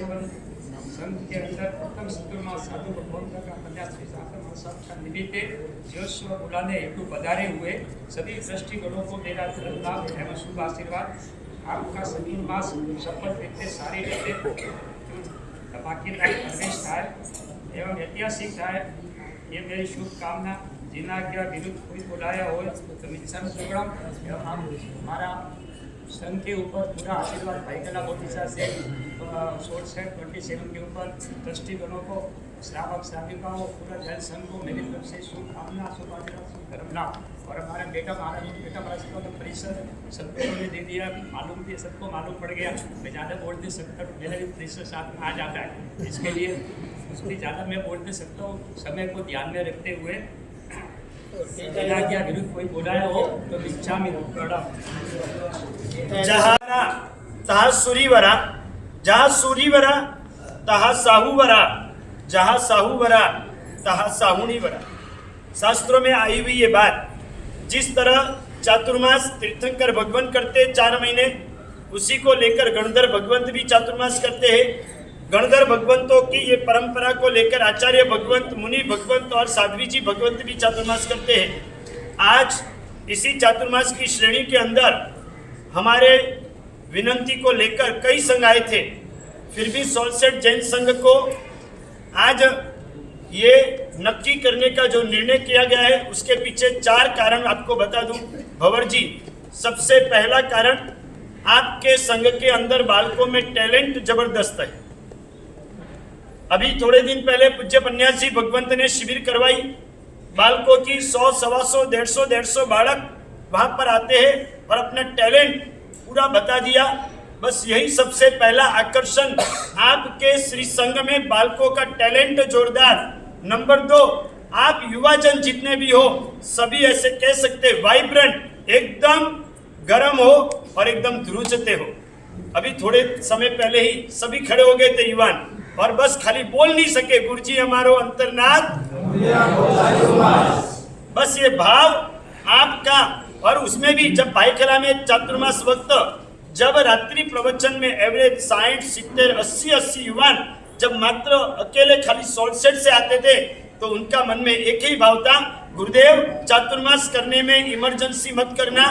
संघ के अंदर प्रथम चतुर्मास साधु भगवंत का 50वीं शासन का निमित्ते जोशव बुलाने हेतु पधारे हुए सभी दृष्टिगणों को मेरा धर्म लाभ एवं शुभ आशीर्वाद। आपका सभी मास सफल रीते सारी रीते बाकीदार प्रवेश था एवं ऐतिहासिक था, ये मेरी शुभकामना। जिना क्या विरुद्ध कोई बुलाया हो तो मिशन प्रोग्राम हमारा संघ के ऊपर पूरा आशीर्वाद भाई कला बोटीसा से 27 के ऊपर दृष्टिगणों को श्रावक श्राविकाओं पूरा जन संघ को मेरी तरफ से शुभकामना शुभ आशीर्वाद शुभ धर्मना। और हमारा बेटा महाराज का परिसर सबको ने दे दिया, मालूम भी सबको मालूम पड़ गया। मैं ज़्यादा बोल नहीं सकता, मेरा भी परिसर साथ में आ जाता है, इसके लिए उसमें ज़्यादा मैं बोल नहीं सकता हूँ। समय को ध्यान में रखते हुए क्या विरुद्ध कोई बोलाया हो तो इच्छा में जहाना तहा सूरीवरा, जहाँ सूरीवरा तहा साहूवरा, जहाँ साहूवरा तहा साहुणीवरा। शास्त्रों में आई हुई ये बात, जिस तरह चातुर्मास तीर्थंकर भगवंत करते 4 महीने, उसी को लेकर गणधर भगवंत भी चातुर्मास करते हैं। गणधर भगवंतों की ये परंपरा को लेकर आचार्य भगवंत, मुनि भगवंत और साध्वी जी भगवंत भी चातुर्मास करते हैं। आज इसी चातुर्मास की श्रेणी के अंदर हमारे विनंती को लेकर कई संघ आए थे, फिर भी सोलसेट जैन संघ को आज ये नक्की करने का जो निर्णय किया गया है, उसके पीछे 4 कारण आपको बता दूं। भंवर जी, सबसे पहला कारण, आपके संघ के अंदर बालकों में टैलेंट जबरदस्त है। अभी थोड़े दिन पहले पूज्य पन्यास जी भगवंत ने शिविर करवाई, बालकों की 100, 125, 150 बालक वहां पर आते हैं और अपना टैलेंट पूरा बता दिया। बस यही सबसे पहला आकर्षण, आपके श्री संघ में बालकों का टैलेंट जोरदार। नंबर 2, आप युवाजन जितने भी हो सभी ऐसे कह सकते वाइब्रेंट, एकदम गर्म हो और एकदम ध्रुजते हो। अभी थोड़े समय पहले ही सभी खड़े हो गए थे युवान, और बस खाली बोल नहीं सके, गुरुजी हमारो अंतरनाथ, बस ये भाव आपका। और उसमें भी जब भाईखला में चातुर्मास वक्त, जब रात्रि प्रवचन में एवरेज 60, 70, 80 युवान जब मात्र अकेले खाली सोलसेट से आते थे, तो उनका मन में एक ही भाव था, गुरुदेव चातुर्मास करने में इमरजेंसी मत करना,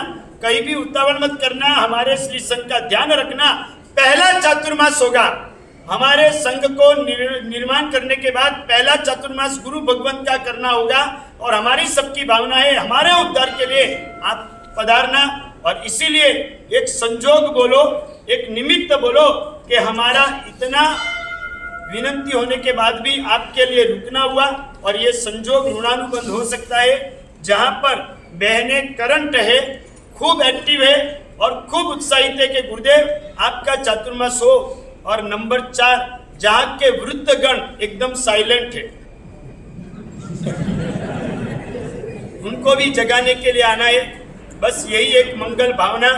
कहीं भी उतावल मत करना, हमारे श्री संघ का ध्यान रखना। पहला चातुर्मास होगा हमारे संघ को निर्माण करने के बाद, पहला चातुर्मास गुरु भगवंत का करना होगा, और हमारी सबकी भावना है हमारे उद्धार के लिए आप पधारना। और इसीलिए एक संजोग बोलो, एक निमित्त बोलो कि हमारा इतना विनंती होने के बाद भी आपके लिए रुकना हुआ, और ये संजोग ऋणानुबंध हो सकता है। जहां पर बहने करंट है, खूब एक्टिव है और खूब उत्साहित है कि गुरुदेव आपका चातुर्मास हो। और नंबर 4, जहां के वृद्ध गण एकदम साइलेंट है, उनको भी जगाने के लिए आना है। बस यही एक मंगल भावना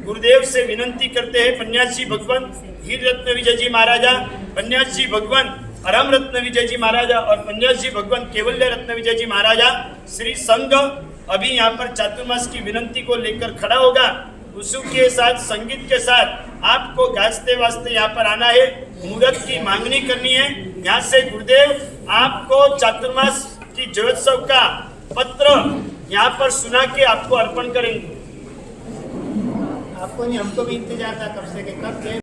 गुरुदेव से विनंती करते हैं। पन्यास जी भगवंत हीर रत्न विजय जी महाराजा, पन्यास जी भगवंत अरम रत्न विजय जी महाराजा और पन्यास जी भगवंत केवल्य रत्न विजय जी महाराजा, श्री संघ अभी यहाँ पर चातुर्मास की विनंती को लेकर खड़ा होगा। उसी के साथ, संगीत के साथ आपको गाजते वाजते यहाँ पर आना है, मुहूर्त की मांगनी करनी है। यहाँ से गुरुदेव आपको चातुर्मास की जयोत्सव का पत्र यहाँ पर सुना के आपको अर्पण करेंगे। आपको नहीं, हमको भी इंतजार था कब से कि कब के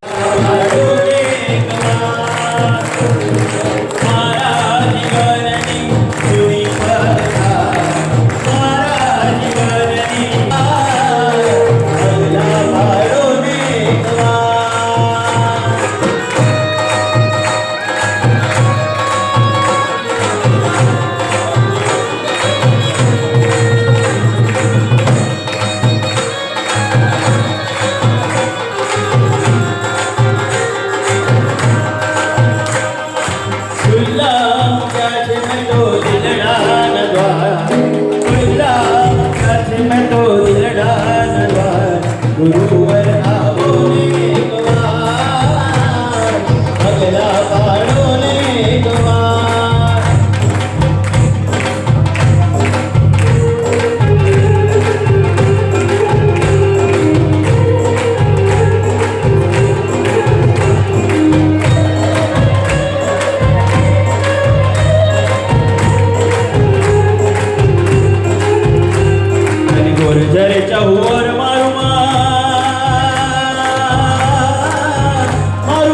રે ચહુવર મારું મારું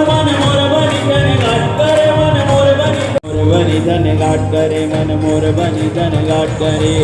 મન મોર બની ધન ગાટ કરે મન મોર બની ધન ગાટ કરે મન મોર બની ધન ગાટ કરે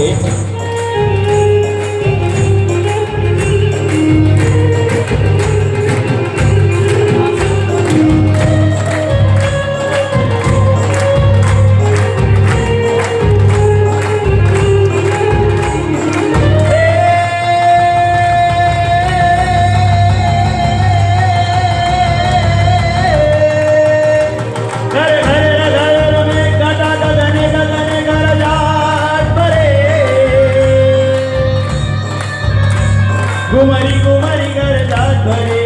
कुमारी कुमारी घर जात भरे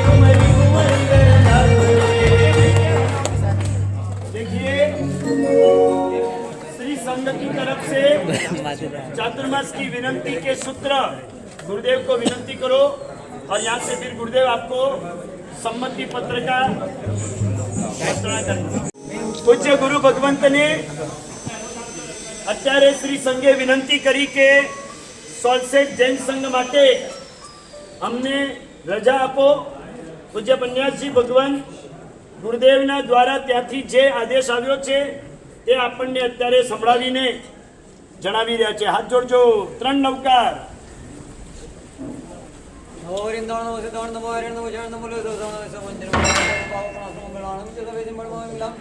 कुमारी कुमारी घर जात भरे। देखिए श्री संघ की तरफ से चातुर्मास की विनंती के सूत्र गुरुदेव को विनंती करो और यहाँ से फिर गुरुदेव आपको सम्मति पत्र का घोषणा करना। पूज्य गुरु भगवंत ने અત્યારે શ્રી સંઘે વિનંતી કરી કે સોલસેટ જૈન સંઘ માટે અમને રજા આપો। પૂજ્ય પન્યાસજી ભગવાન ગુરુદેવના દ્વારા ત્યાંથી જે આદેશ આવ્યો છે તે આપણને અત્યારે સંભળાવીને જણાવી રહ્યા છે। હાથ જોડજો, 3 નવકાર। નમો હરિન્દ્રાણ નમો સિદ્ધાણ નમો હરિણ નમો જણ નમો લોસો નમો મંદિર પાવપ્રાસમંગલાણમ ચતવેદિ મળવામિલામ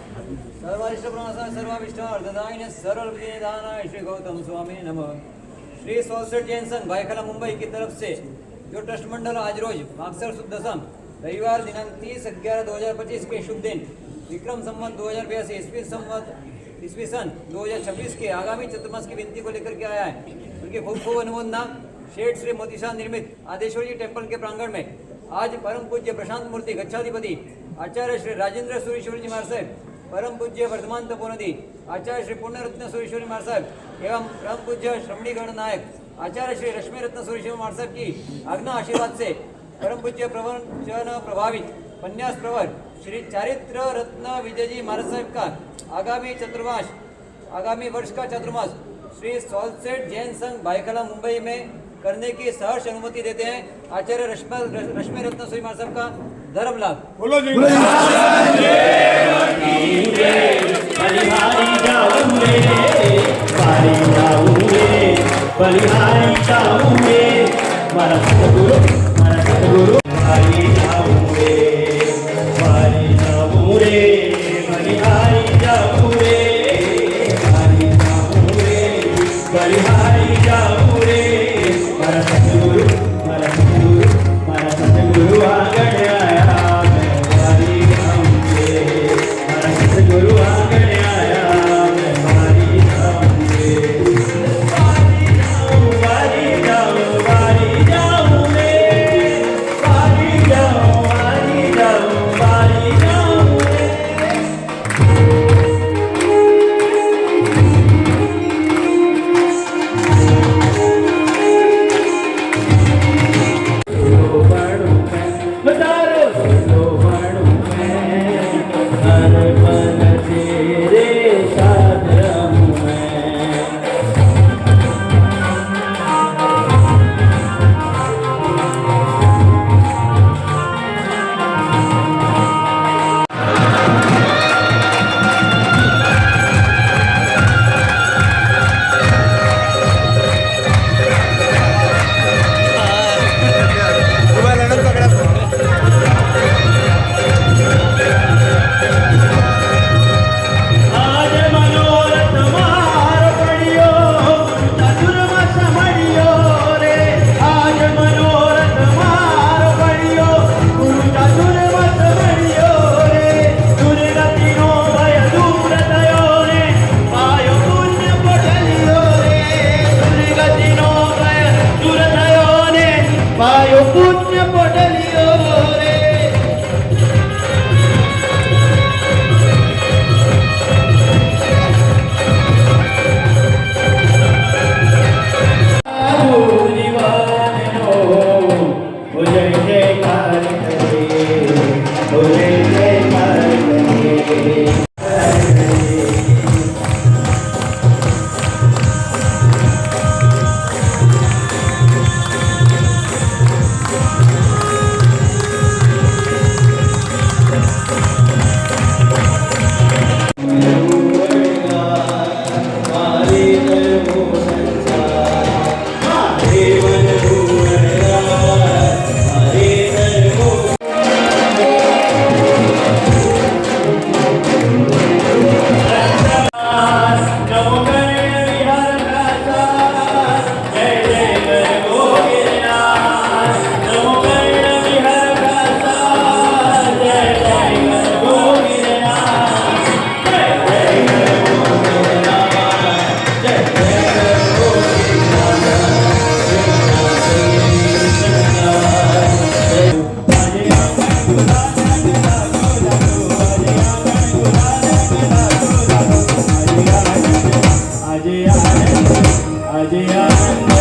સર્વારિષ્ટ પ્રાણસાય સર્વાભિષ્ટ અર્ધદાયિને સરળ વિધાનાય श्री गौतम स्वामी नमः। श्री सोलसेट जैन संघ भाईखला मुंबई की तरफ से जो ट्रस्ट मंडल आज रोज मागसर शुद्ध दसम रविवार दिनांक 30/11/2025 के शुभ दिन विक्रम संवत 2082 ईस्वी सन 2026 के आगामी चतुर्मास की विनती को लेकर के आया है। उनकी खूब खूब अनुमोदना। शेठ श्री मोतीशाह निर्मित आदेश्वर जी टेम्पल के प्रांगण में आज परम पूज्य प्रशांत मूर्ति गच्छाधिपति आचार्य श्री राजेंद्र सूरीश्वर जी महाराज साहब, परम पूज्य वर्धमान तपोनिधि आचार्य श्री पुण्यरत्न सूरीश्वर महाराज साहब एवं परम पूज्य श्रमणीगण नायक आचार्य श्री रश्मि रत्न सूरीश्वर महाराज साहब की आज्ञा आशीर्वाद से परम पूज्य प्रवचन प्रभावित पन्यास प्रवर श्री चारित्र रत्न विजयजी महाराज साहब का आगामी वर्ष का चतुर्मास श्री सोलसेट जैन संघ भाईखला मुंबई में करने की सहर्ष अनुमति देते हैं। आचार्य रश्मि रत्न सूरी महाराज साहब का धर्म लाभ। बोलो जी। बलिहारी जाऊं रे बलिहारी जाऊं रे मारा सतगुरु बारी जाऊं रे बलिहारी जाऊं रे बलिहारी जाऊं रे मारा सतगुरु आंगण आया मैं बारी जाऊं रे मारा सतगुरु आंगण आया मैं बारी जाऊं रे बारी जाऊं रे बारी जाऊं रे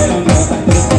रंग अमृत